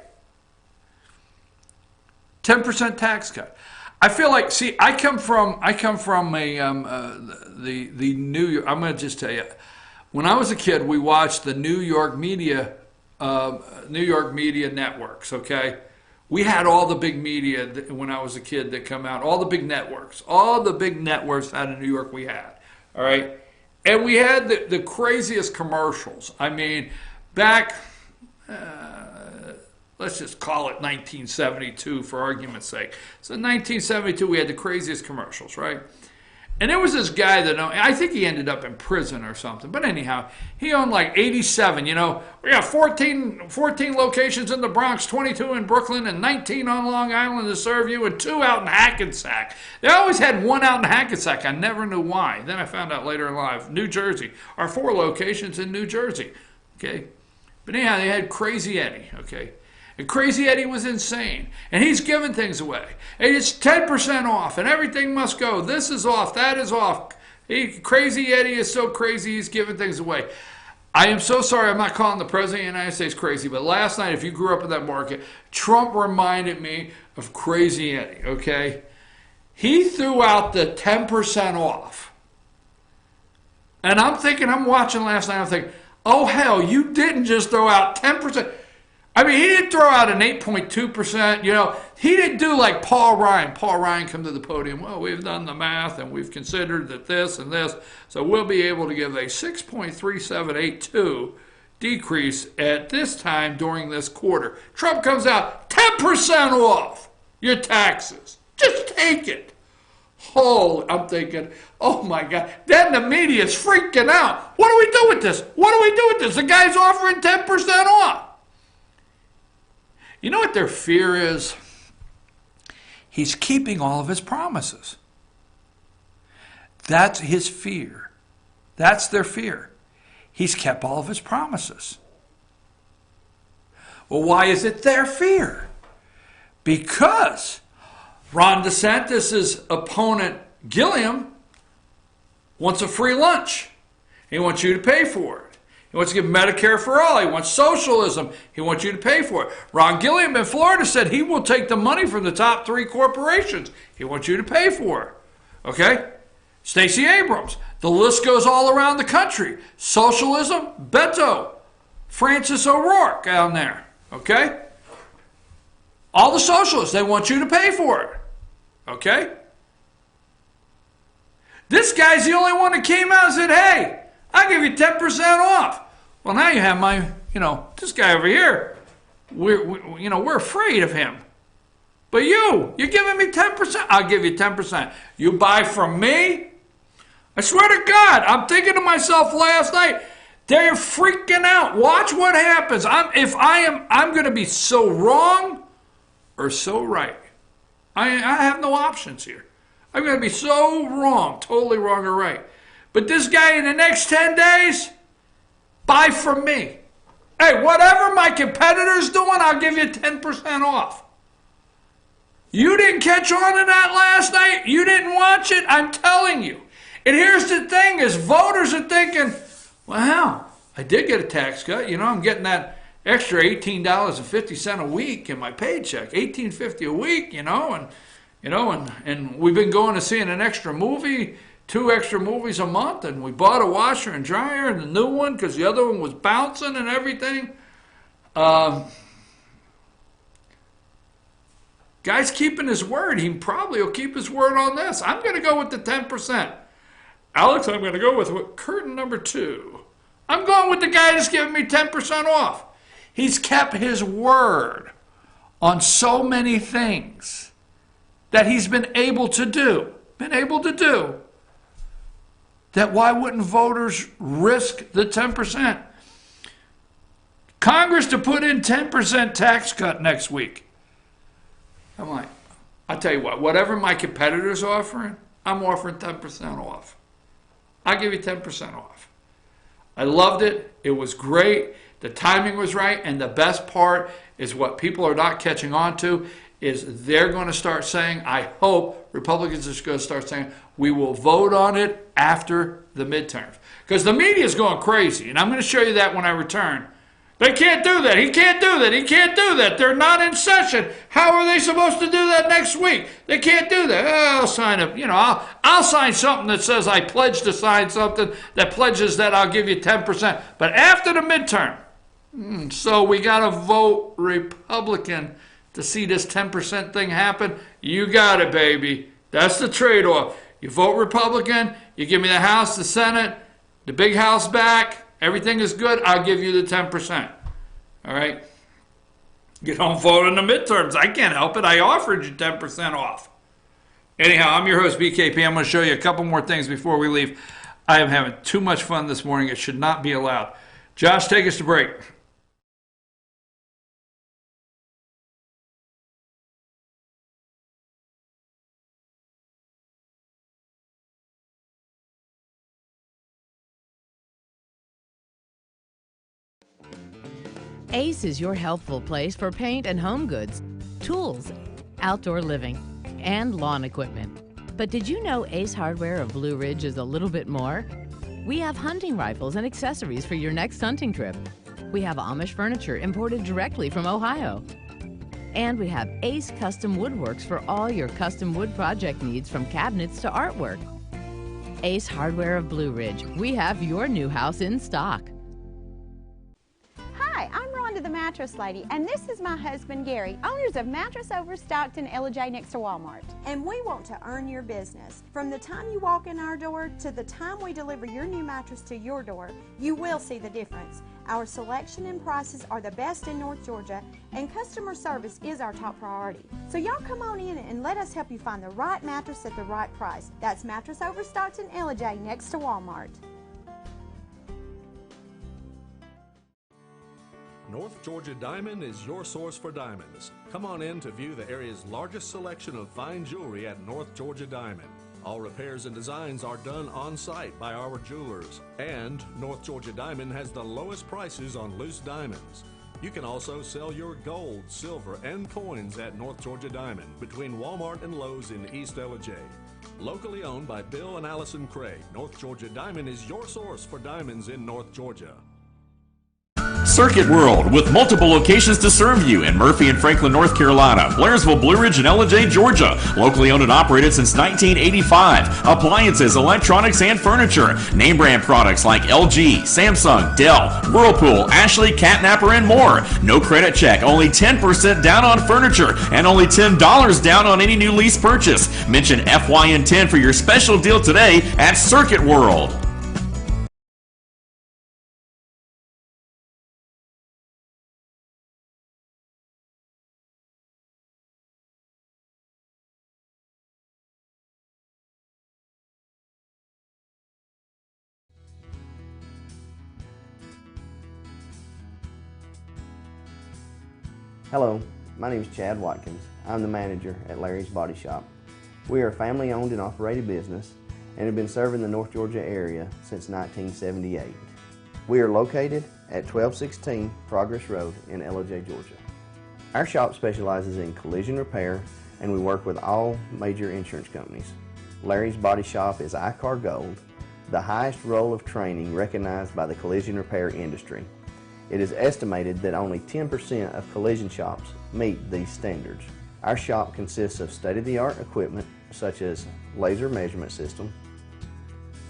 10% tax cut. I feel like, see, I come from the New York. I'm going to just tell you, when I was a kid, we watched the New York media networks. Okay, we had all the big media when I was a kid that come out. All the big networks out of New York we had. All right, and we had the craziest commercials. I mean, back. Let's just call it 1972 for argument's sake. So in 1972, we had the craziest commercials, right? And there was this guy that, I think he ended up in prison or something. But anyhow, he owned like 87, we got 14 locations in the Bronx, 22 in Brooklyn, and 19 on Long Island to serve you, and 2 out in Hackensack. They always had 1 out in Hackensack. I never knew why. Then I found out later in life, New Jersey, our 4 locations in New Jersey, okay? But anyhow, they had Crazy Eddie, okay? And Crazy Eddie was insane. And he's giving things away. And it's 10% off, and everything must go. This is off, that is off. Crazy Eddie is so crazy, he's giving things away. I am so sorry, I'm not calling the President of the United States crazy, but last night, if you grew up in that market, Trump reminded me of Crazy Eddie, okay? He threw out the 10% off. And I'm watching last night, I'm thinking, oh hell, you didn't just throw out 10%. I mean, he didn't throw out an 8.2%, you know. He didn't do like Paul Ryan. Paul Ryan come to the podium, well, we've done the math and we've considered that this and this, so we'll be able to give a 6.3782 decrease at this time during this quarter. Trump comes out, 10% off your taxes. Just take it. Holy, I'm thinking, oh my God. Then the media is freaking out. What do we do with this? What do we do with this? The guy's offering 10% off. You know what their fear is? He's keeping all of his promises. That's his fear. That's their fear. He's kept all of his promises. Well, why is it their fear? Because Ron DeSantis' opponent, Gilliam, wants a free lunch. He wants you to pay for it. He wants to give Medicare for all. He wants socialism. He wants you to pay for it. Ron Gilliam in Florida said he will take the money from the top 3 corporations. He wants you to pay for it. Okay? Stacey Abrams. The list goes all around the country. Socialism, Beto. Francis O'Rourke down there. Okay? All the socialists, they want you to pay for it. Okay? This guy's the only one that came out and said, hey, I'll give you 10% off. Well, now you have my, this guy over here. We're afraid of him. But you're giving me 10%. I'll give you 10%. You buy from me? I swear to God, I'm thinking to myself last night, they're freaking out. Watch what happens. I'm going to be so wrong or so right. I have no options here. I'm going to be so wrong, totally wrong or right. But this guy in the next 10 days, buy from me. Hey, whatever my competitor's doing, I'll give you 10% off. You didn't catch on to that last night? You didn't watch it? I'm telling you. And here's the thing is voters are thinking, well, I did get a tax cut. I'm getting that extra $18.50 a week in my paycheck, $18.50 a week, and we've been going to see an extra movie, 2 extra movies a month, and we bought a washer and dryer and a new one because the other one was bouncing and everything. Guy's keeping his word. He probably will keep his word on this. I'm going to go with the 10%. Alex, I'm going to go with curtain number 2. I'm going with the guy that's giving me 10% off. He's kept his word on so many things that he's been able to do. That why wouldn't voters risk the 10%? Congress to put in 10% tax cut next week. I'm like, I'll tell you what, whatever my competitor's offering, I'm offering 10% off. I'll give you 10% off. I loved it. It was great. The timing was right. And the best part is what people are not catching on to is they're going to start saying, I hope Republicans are going to start saying, we will vote on it after the midterms. Because the media is going crazy. And I'm going to show you that when I return. They can't do that. He can't do that. He can't do that. They're not in session. How are they supposed to do that next week? They can't do that. I'll sign up. I'll sign something that says I pledge to sign something that pledges that I'll give you 10%. But after the midterm, so we got to vote Republican to see this 10% thing happen. You got it, baby. That's the trade-off. You vote Republican, you give me the House, the Senate, the big house back, everything is good, I'll give you the 10%. All right? You don't vote in the midterms. I can't help it. I offered you 10% off. Anyhow, I'm your host, BKP. I'm going to show you a couple more things before we leave. I am having too much fun this morning. It should not be allowed. Josh, take us to break. Ace is your healthful place for paint and home goods, tools, outdoor living, and lawn equipment. But did you know Ace Hardware of Blue Ridge is a little bit more? We have hunting rifles and accessories for your next hunting trip. We have Amish furniture imported directly from Ohio. And we have Ace Custom Woodworks for all your custom wood project needs, from cabinets to artwork. Ace Hardware of Blue Ridge. We have your new house in stock. Hi, I'm Rhonda the Mattress Lady, and this is my husband Gary, owners of Mattress Overstocked in LJ next to Walmart. And we want to earn your business. From the time you walk in our door to the time we deliver your new mattress to your door, you will see the difference. Our selection and prices are the best in North Georgia, and customer service is our top priority. So y'all come on in and let us help you find the right mattress at the right price. That's Mattress Overstocked in LJ next to Walmart. North Georgia Diamond is your source for diamonds. Come on in to view the area's largest selection of fine jewelry at North Georgia Diamond. All repairs and designs are done on site by our jewelers. And North Georgia Diamond has the lowest prices on loose diamonds. You can also sell your gold, silver, and coins at North Georgia Diamond between Walmart and Lowe's in East LJ. Locally owned by Bill and Allison Craig, North Georgia Diamond is your source for diamonds in North Georgia. Circuit World, with multiple locations to serve you in Murphy and Franklin, North Carolina, Blairsville, Blue Ridge, and LJ, Georgia. Locally owned and operated since 1985. Appliances, electronics, and furniture. Name brand products like LG, Samsung, Dell, Whirlpool, Ashley, Catnapper, and more. No credit check, only 10% down on furniture, and only $10 down on any new lease purchase. Mention FYN10 for your special deal today at Circuit World. Hello, my name is Chad Watkins. I'm the manager at Larry's Body Shop. We are a family-owned and operated business and have been serving the North Georgia area since 1978. We are located at 1216 Progress Road in LJ, Georgia. Our shop specializes in collision repair, and we work with all major insurance companies. Larry's Body Shop is ICAR Gold, the highest role of training recognized by the collision repair industry. It is estimated that only 10% of collision shops meet these standards. Our shop consists of state-of-the-art equipment such as laser measurement system,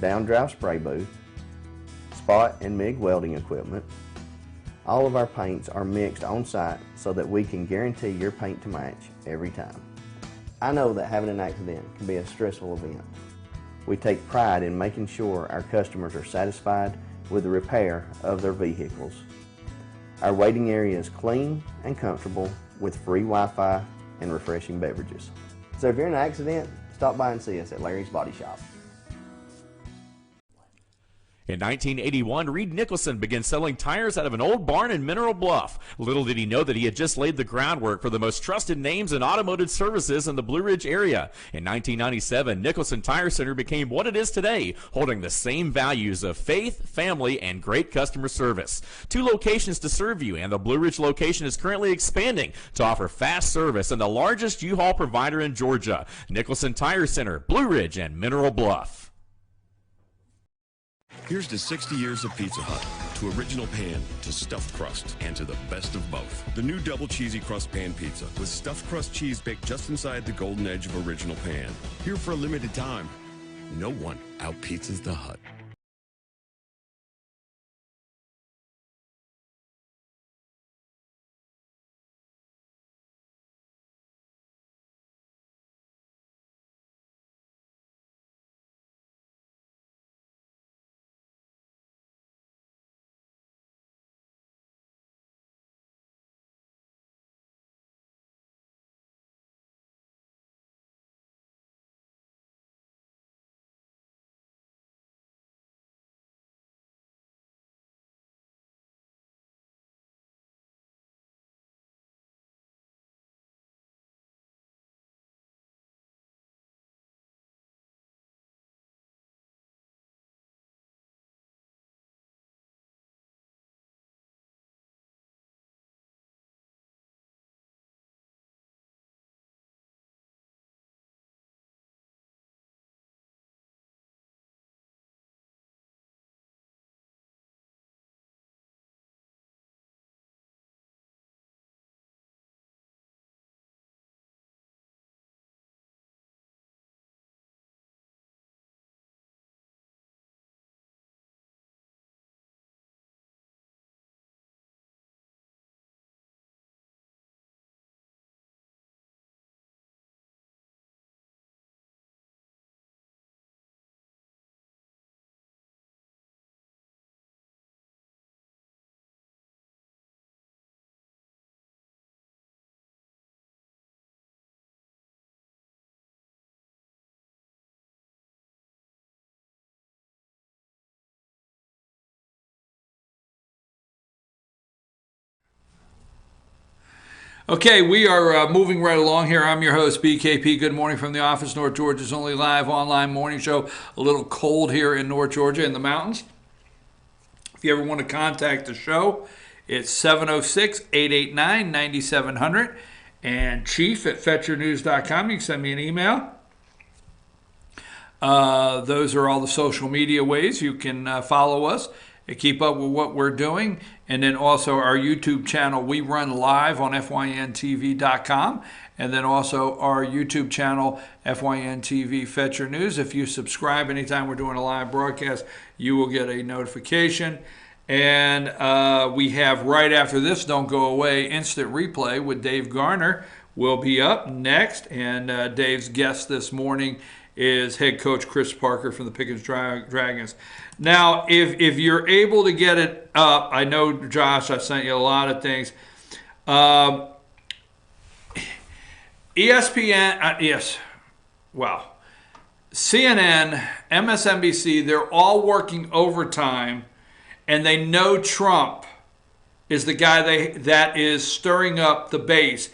down-drive spray booth, spot and MIG welding equipment. All of our paints are mixed on-site so that we can guarantee your paint to match every time. I know that having an accident can be a stressful event. We take pride in making sure our customers are satisfied with the repair of their vehicles. Our waiting area is clean and comfortable with free Wi-Fi and refreshing beverages. So if you're in an accident, stop by and see us at Larry's Body Shop. In 1981, Reed Nicholson began selling tires out of an old barn in Mineral Bluff. Little did he know that he had just laid the groundwork for the most trusted names in automotive services in the Blue Ridge area. In 1997, Nicholson Tire Center became what it is today, holding the same values of faith, family, and great customer service. 2 locations to serve you, and the Blue Ridge location is currently expanding to offer fast service and the largest U-Haul provider in Georgia. Nicholson Tire Center, Blue Ridge, and Mineral Bluff. Here's to 60 years of Pizza Hut, to original pan, to stuffed crust, and to the best of both. The new double cheesy crust pan pizza with stuffed crust cheese baked just inside the golden edge of original pan. Here for a limited time. No one out-pizzas the Hut. Okay, we are moving right along here. I'm your host, BKP. Good morning from the office, North Georgia's only live online morning show. A little cold here in North Georgia in the mountains. If you ever want to contact the show, it's 706-889-9700 and chief@fetchernews.com. You can send me an email. Those are all the social media ways you can follow us and keep up with what we're doing. And then also our YouTube channel, we run live on fyntv.com. And then also our YouTube channel, FYNTV Fetcher News. If you subscribe anytime we're doing a live broadcast, you will get a notification. And we have right after this, Don't Go Away, Instant Replay with Dave Garner will be up next. And Dave's guest this morning is head coach Chris Parker from the Pickens Dragons. Now, if you're able to get it up, I know, Josh, I sent you a lot of things. ESPN, yes, wow. CNN, MSNBC, they're all working overtime, and they know Trump is the guy that is stirring up the base.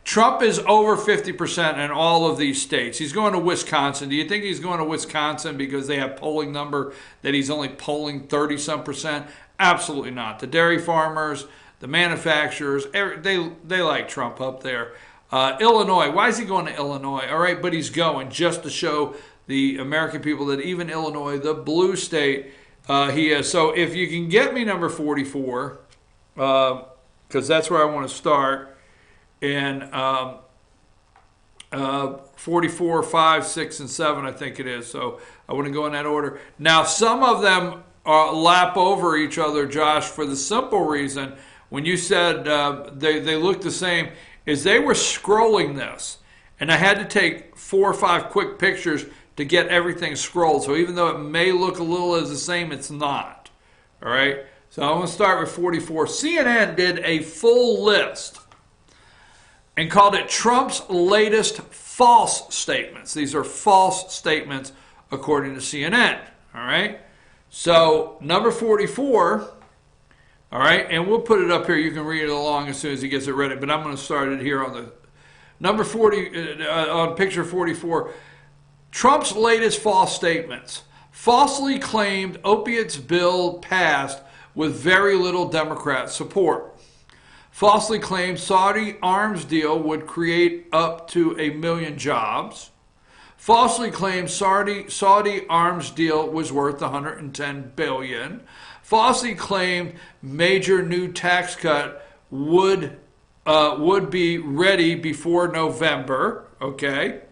Trump is over 50% in all of these states. He's going to Wisconsin. Do you think he's going to Wisconsin because they have polling number that he's only polling 30-some%? Absolutely not. The dairy farmers, the manufacturers, they like Trump up there. Illinois, why is he going to Illinois? All right, but he's going just to show the American people that even Illinois, the blue state, he is. So if you can get me number 44, because that's where I want to start. And 44, 5, 6, and 7, I think it is. So I want to go in that order. Now, some of them lap over each other, Josh, for the simple reason, when you said they look the same, is they were scrolling this. And I had to take 4 or 5 quick pictures to get everything scrolled. So even though it may look a little as the same, it's not. All right? So I'm going to start with 44. CNN did a full list and called it Trump's latest false statements. These are false statements according to CNN, all right? So number 44, all right, and we'll put it up here. You can read it along as soon as he gets it ready, but I'm going to start it here on the number 40, on picture 44. Trump's latest false statements. Falsely claimed opiates bill passed with very little Democrat support. Falsely claimed Saudi arms deal would create up to 1 million jobs. Falsely claimed Saudi arms deal was worth $110 billion. Falsely claimed major new tax cut would be ready before November. Okay,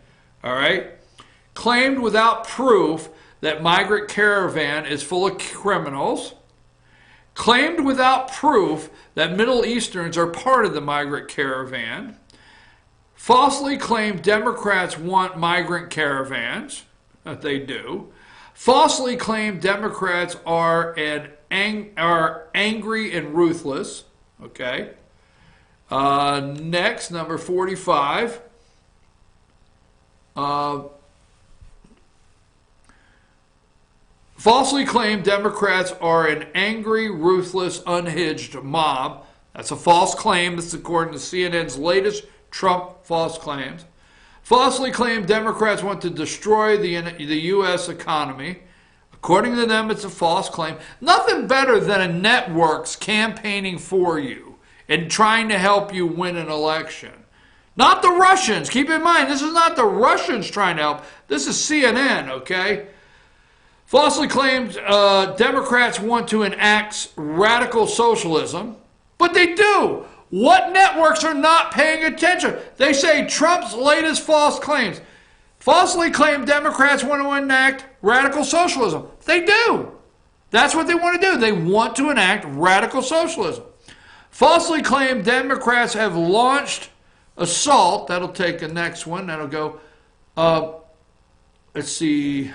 all right. Claimed without proof that migrant caravan is full of criminals. Claimed without proof that Middle Easterns are part of the migrant caravan. Falsely claimed Democrats want migrant caravans. They do. Falsely claimed Democrats are angry and ruthless. Okay. Next, number 45. Falsely claimed Democrats are an angry, ruthless, unhinged mob. That's a false claim. This is according to CNN's latest Trump false claims. Falsely claimed Democrats want to destroy the U.S. economy. According to them, it's a false claim. Nothing better than a network's campaigning for you and trying to help you win an election. Not the Russians. Keep in mind, this is not the Russians trying to help. This is CNN, okay? Falsely claimed Democrats want to enact radical socialism, but they do. What networks are not paying attention? They say Trump's latest false claims. Falsely claimed Democrats want to enact radical socialism. They do. That's what they want to do. They want to enact radical socialism. Falsely claimed Democrats have launched assault. That'll take the next one. That'll go, let's see.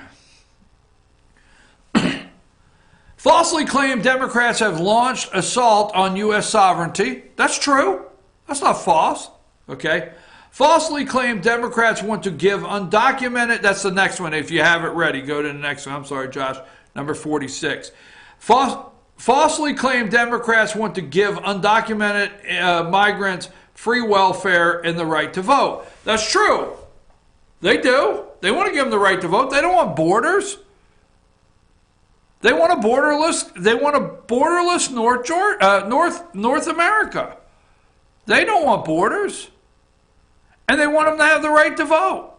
Falsely claimed Democrats have launched assault on U.S. sovereignty. That's true. That's not false. Okay. Falsely claimed Democrats want to give undocumented. That's the next one. If you have it ready, go to the next one. I'm sorry, Josh. Number 46. Falsely claimed Democrats want to give undocumented migrants free welfare, and the right to vote. That's true. They do. They want to give them the right to vote. They don't want borders. They want a borderless. They want a borderless North America. They don't want borders, and they want them to have the right to vote.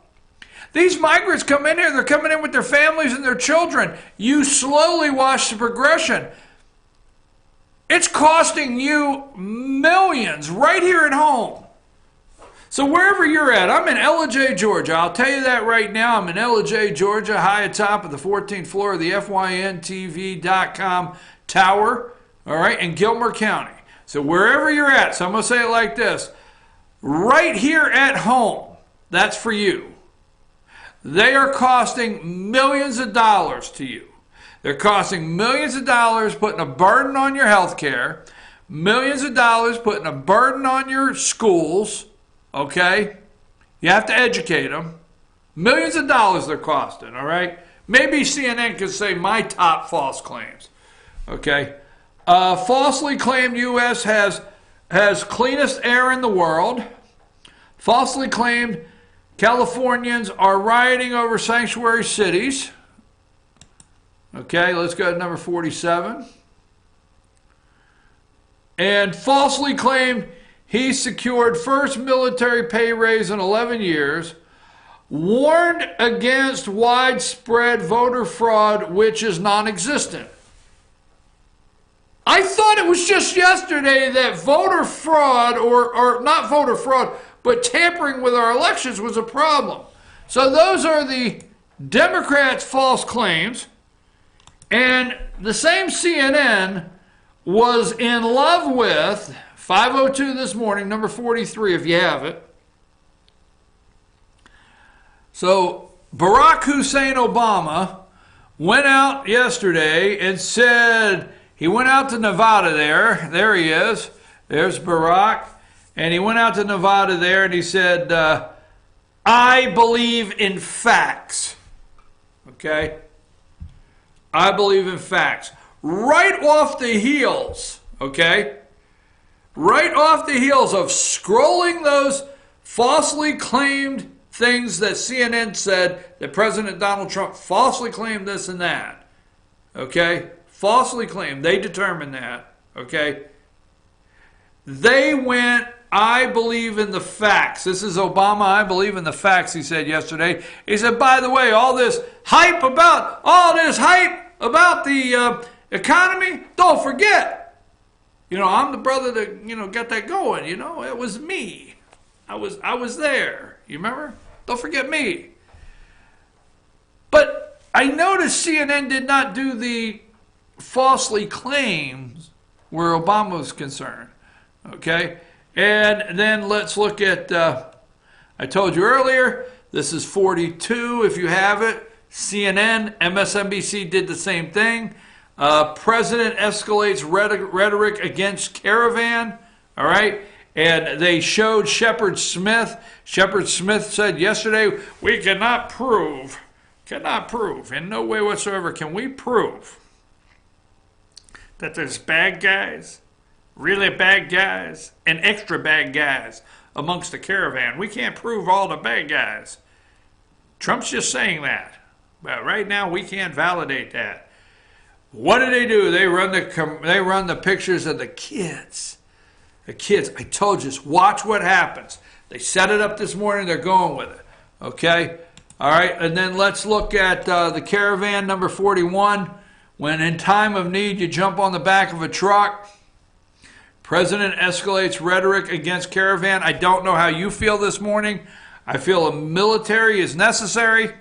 These migrants come in here. They're coming in with their families and their children. You slowly watch the progression. It's costing you millions right here at home. So wherever you're at, I'm in Ellijay, Georgia. I'll tell you that right now. I'm in Ellijay, Georgia, high atop of the 14th floor of the FYNTV.com tower, all right, in Gilmer County. So wherever you're at, so I'm going to say it like this. Right here at home, that's for you. They are costing millions of dollars to you. They're costing millions of dollars, putting a burden on your health care, millions of dollars, putting a burden on your schools, okay? You have to educate them. Millions of dollars they're costing, all right? Maybe CNN could say my top false claims, okay? Falsely claimed U.S. has cleanest air in the world. Falsely claimed Californians are rioting over sanctuary cities. Okay, let's go to number 47. And falsely claimed he secured first military pay raise in 11 years. Warned against widespread voter fraud, which is non-existent. I thought it was just yesterday that voter fraud, or not voter fraud, but tampering with our elections was a problem. So those are the Democrats' false claims. And the same CNN was in love with, 5:02 this morning, number 43, if you have it. So Barack Hussein Obama went out yesterday and said, he went out to Nevada there. There he is. There's Barack. And he went out to Nevada there and he said, I believe in facts. Okay? I believe in facts. Right off the heels, okay? Right off the heels of scrolling those falsely claimed things that CNN said that President Donald Trump falsely claimed this and that. Okay? Falsely claimed. They determined that. Okay? They went, I believe in the facts. This is Obama, I believe in the facts, he said yesterday. He said, by the way, all this hype about the economy, don't forget. You know, I'm the brother that, got that going, It was me. I was there. You remember? Don't forget me. But I noticed CNN did not do the falsely claims where Obama was concerned. Okay? And then let's look at, I told you earlier, this is 42 if you have it. CNN, MSNBC did the same thing. President escalates rhetoric against Caravan. All right? And they showed Shepard Smith. Shepard Smith said yesterday, we cannot prove, in no way whatsoever can we prove that there's bad guys, really bad guys, and extra bad guys amongst the Caravan. We can't prove all the bad guys. Trump's just saying that. But right now, we can't validate that. What do? They run the pictures of the kids. The kids, I told you, watch what happens. They set it up this morning, they're going with it. Okay? All right, and then let's look at the Caravan, number 41. When in time of need, you jump on the back of a truck. President escalates rhetoric against Caravan. I don't know how you feel this morning. I feel a military is necessary.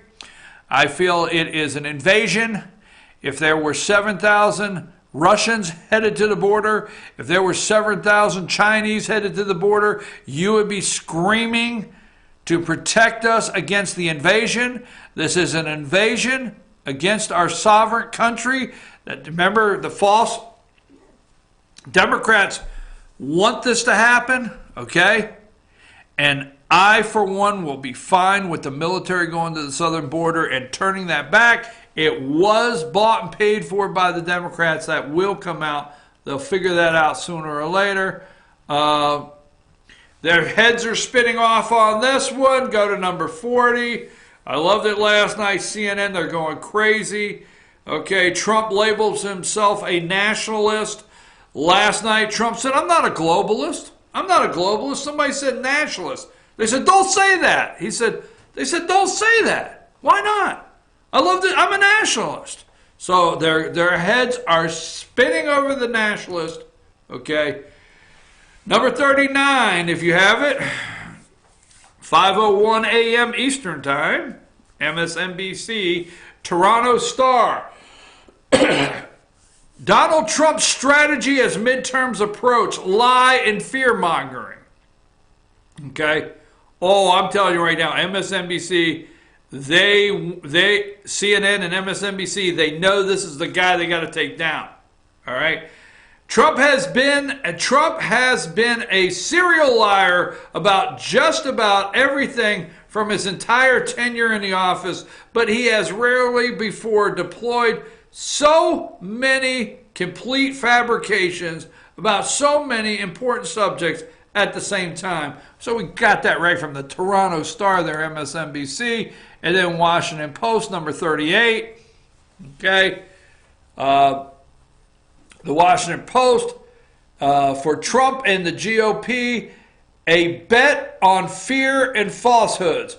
I feel it is an invasion. If there were 7,000 Russians headed to the border, if there were 7,000 Chinese headed to the border, you would be screaming to protect us against the invasion. This is an invasion against our sovereign country. Remember, the false Democrats want this to happen, okay? And I, for one, will be fine with the military going to the southern border and turning that back. It was bought and paid for by the Democrats. That will come out. They'll figure that out sooner or later. Their heads are spinning off on this one. Go to number 40. I loved it last night. CNN, they're going crazy. Okay, Trump labels himself a nationalist. Last night, Trump said, I'm not a globalist. I'm not a globalist. Somebody said nationalist. They said, don't say that. They said, don't say that. Why not? I loved it. I'm a nationalist. So their heads are spinning over the nationalist. Okay. Number 39, if you have it, 5:01 a.m. Eastern Time, MSNBC, Toronto Star. Donald Trump's strategy as midterms approach, lie and fear-mongering. Okay? Oh, I'm telling you right now, MSNBC, CNN and MSNBC, they know this is the guy they got to take down. All right? Trump has been a serial liar about just about everything from his entire tenure in the office, but he has rarely before deployed so many complete fabrications about so many important subjects at the same time. So we got that right from the Toronto Star there, MSNBC, and then Washington Post, number 38. Okay. The Washington Post, for Trump and the GOP, a bet on fear and falsehoods.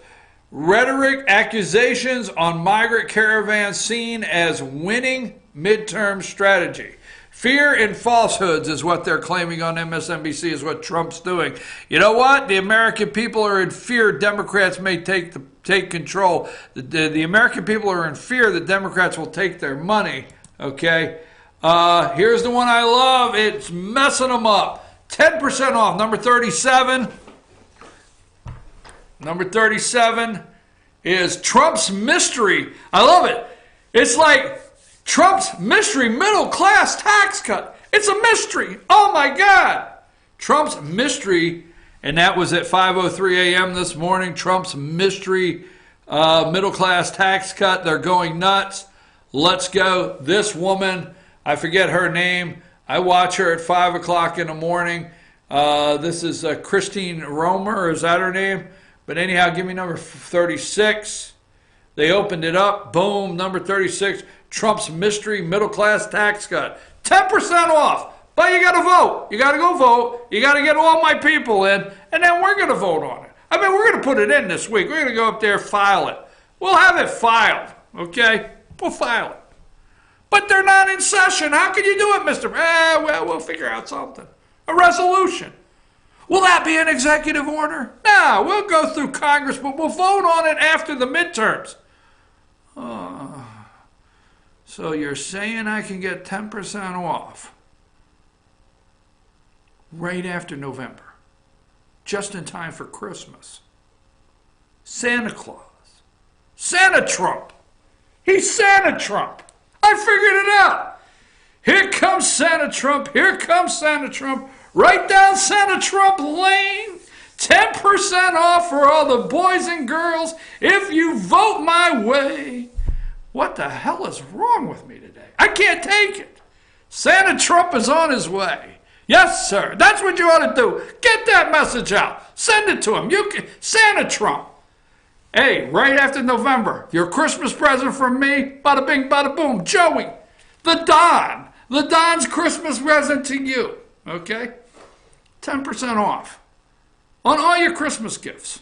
Rhetoric, accusations on migrant caravans seen as winning midterm strategy. Fear and falsehoods is what they're claiming on MSNBC is what Trump's doing. You know what? The American people are in fear Democrats may take control. The American people are in fear that Democrats will take their money. Okay? Here's the one I love. It's messing them up. 10% off. Number 37. Number 37 is Trump's mystery. I love it. It's like Trump's mystery middle class tax cut. It's a mystery. Oh my God. Trump's mystery, and that was at 5:03 a.m. this morning. Trump's mystery middle class tax cut. They're going nuts. Let's go. This woman, I forget her name. I watch her at 5 o'clock in the morning. This is Christine Romer. Is that her name? But anyhow, give me number 36. They opened it up. Boom, number 36. Trump's mystery middle-class tax cut. 10% off. But you got to vote. You got to go vote. You got to get all my people in. And then we're going to vote on it. I mean, we're going to put it in this week. We're going to go up there, file it. We'll have it filed. Okay? We'll file it. But they're not in session. How can you do it, Mr. Well, we'll figure out something. A resolution. Will that be an executive order? No, we'll go through Congress, but we'll vote on it after the midterms. So you're saying I can get 10% off right after November, just in time for Christmas. Santa Claus. Santa Trump. He's Santa Trump. I figured it out. Here comes Santa Trump. Here comes Santa Trump. Right down Santa Trump Lane. 10% off for all the boys and girls if you vote my way. What the hell is wrong with me today? I can't take it. Santa Trump is on his way. Yes, sir. That's what you ought to do. Get that message out. Send it to him. Santa Trump. Hey, right after November, your Christmas present from me, bada bing, bada boom, Joey, the Don. The Don's Christmas present to you. Okay? 10% off on all your Christmas gifts.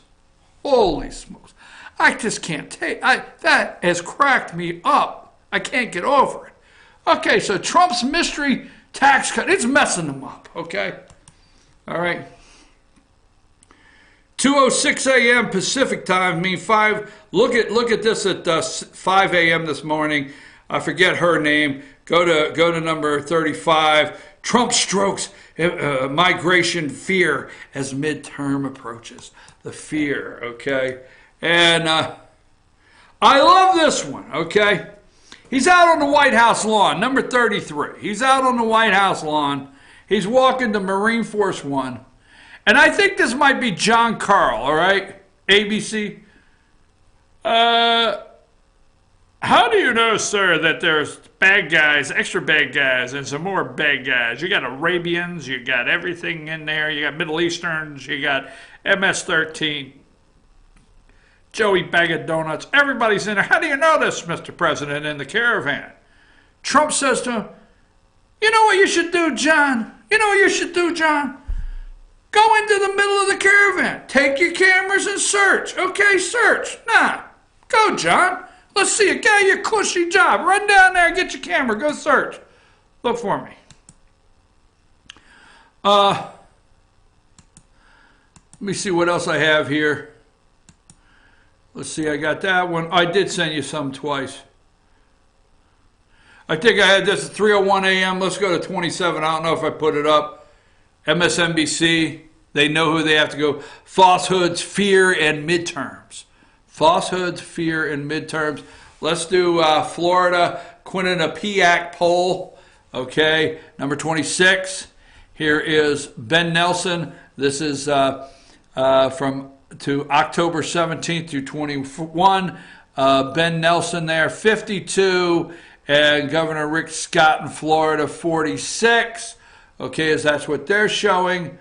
Holy smokes. I just can't take that has cracked me up. I can't get over it. Okay, so Trump's mystery tax cut, it's messing them up, okay? All right. 2:06 a.m. Pacific time, I mean 5. Look at this at 5 a.m. this morning. I forget her name. Go to number 35. Trump strokes migration fear as midterm approaches. The fear, okay? And I love this one, okay? He's out on the White House lawn, number 33. He's out on the White House lawn. He's walking to Marine Force One. And I think this might be John Carl, all right? ABC. How do you know, sir, that there's bad guys, extra bad guys, and some more bad guys? You got Arabians, you got everything in there, you got Middle Easterns, you got MS-13, Joey Bag of Donuts, everybody's in there. How do you know this, Mr. President, in the Caravan? Trump says to him, you know what you should do, John? You know what you should do, John? Go into the middle of the Caravan. Take your cameras and search. Okay, search. Nah, go, John. Let's see it. Get your cushy job. Run down there, get your camera, go search. Look for me. Let me see what else I have here. Let's see, I got that one. I did send you some twice. I think I had this at 3:01 a.m. Let's go to 27. I don't know if I put it up. MSNBC, they know who they have to go. Falsehoods, fear, and midterms. Falsehoods, fear, and midterms. Let's do Florida Quinnipiac poll. Okay, number 26. Here is Ben Nelson. This is from to October 17th through 21. Ben Nelson there, 52, and Governor Rick Scott in Florida, 46. Okay, as that's what they're showing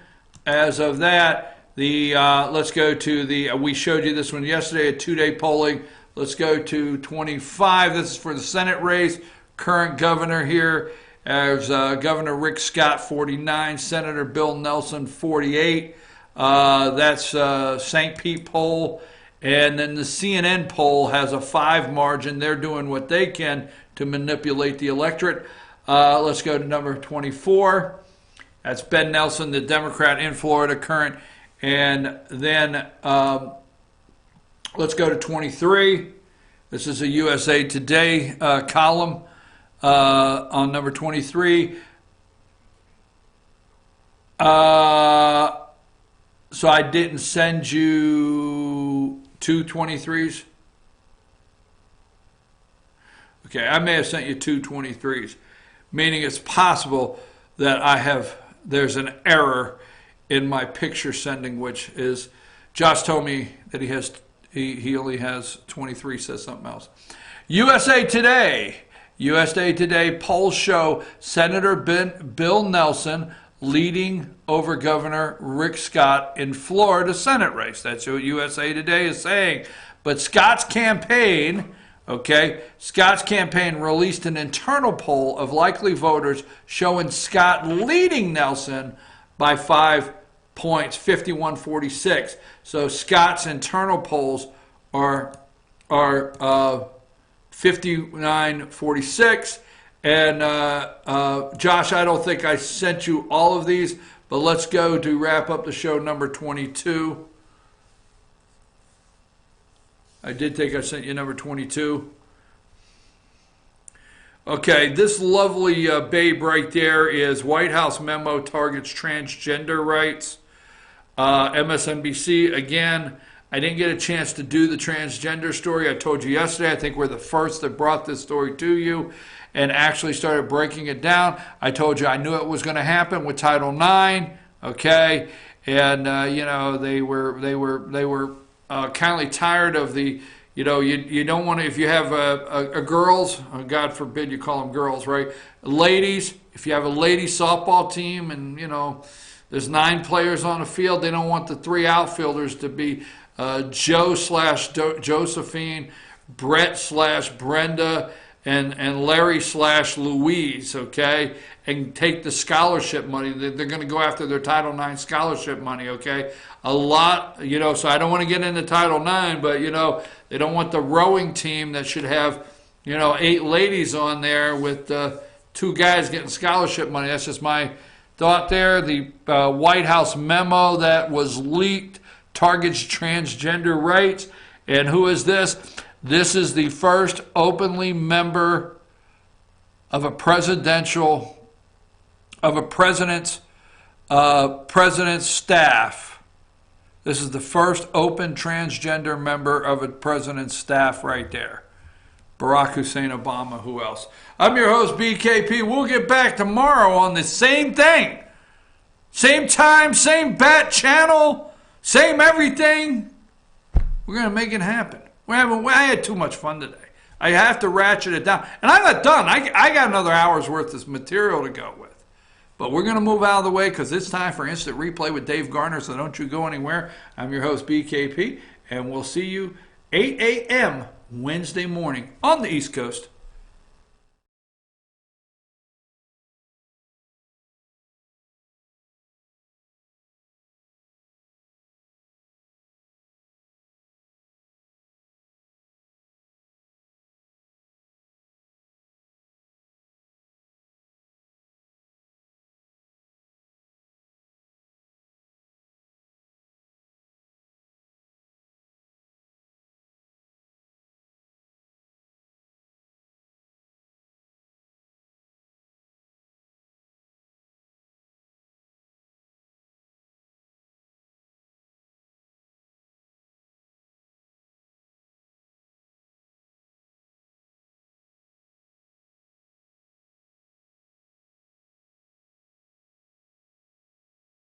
as of that. Let's go to the, we showed you this one yesterday, a 2-day polling. Let's go to 25. This is for the Senate race. Current governor here as Governor Rick Scott, 49. Senator Bill Nelson, 48. That's St. Pete poll. And then the CNN poll has a 5 margin. They're doing what they can to manipulate the electorate. Let's go to number 24. That's Ben Nelson, the Democrat in Florida, current. And then let's go to 23. This is a USA Today column on number 23. So I didn't send you 2 23s. Okay, I may have sent you 2 23s, meaning it's possible that there's an error in my picture sending, which is, Josh told me that he only has 23, says something else. USA Today polls show Senator Bill Nelson leading over Governor Rick Scott in Florida Senate race. That's what USA Today is saying. But Scott's campaign released an internal poll of likely voters showing Scott leading Nelson by 5 points, 51-46. So Scott's internal polls are 59-46. And Josh, I don't think I sent you all of these, but let's go to wrap up the show, number 22. I did think I sent you number 22. Okay, this lovely babe right there is White House memo targets transgender rights. MSNBC, again, I didn't get a chance to do the transgender story. I told you yesterday, I think we're the first that brought this story to you and actually started breaking it down. I told you I knew it was going to happen with Title IX, okay? And, they were kind of tired of the, you don't want to, if you have a girls, God forbid you call them girls, right? Ladies, if you have a lady softball team and, there's 9 players on the field, they don't want the 3 outfielders to be Joe/Josephine, Brett/Brenda, and Larry/Louise, okay? And take the scholarship money. They're going to go after their Title IX scholarship money, okay? A lot, so I don't want to get into Title IX, but, they don't want the rowing team that should have, 8 ladies on there with 2 guys getting scholarship money. That's just my thought there. The White House memo that was leaked targets transgender rights. And who is this? This is the first openly member of a president's staff. This is the first open transgender member of a president's staff right there. Barack Hussein Obama, who else? I'm your host, BKP. We'll get back tomorrow on the same thing. Same time, same bat channel, same everything. We're going to make it happen. I had too much fun today. I have to ratchet it down. And I'm not done. I got another hour's worth of material to go with. But we're going to move out of the way because it's time for Instant Replay with Dave Garner, so don't you go anywhere. I'm your host, BKP, and we'll see you 8 a.m. Wednesday morning on the East Coast.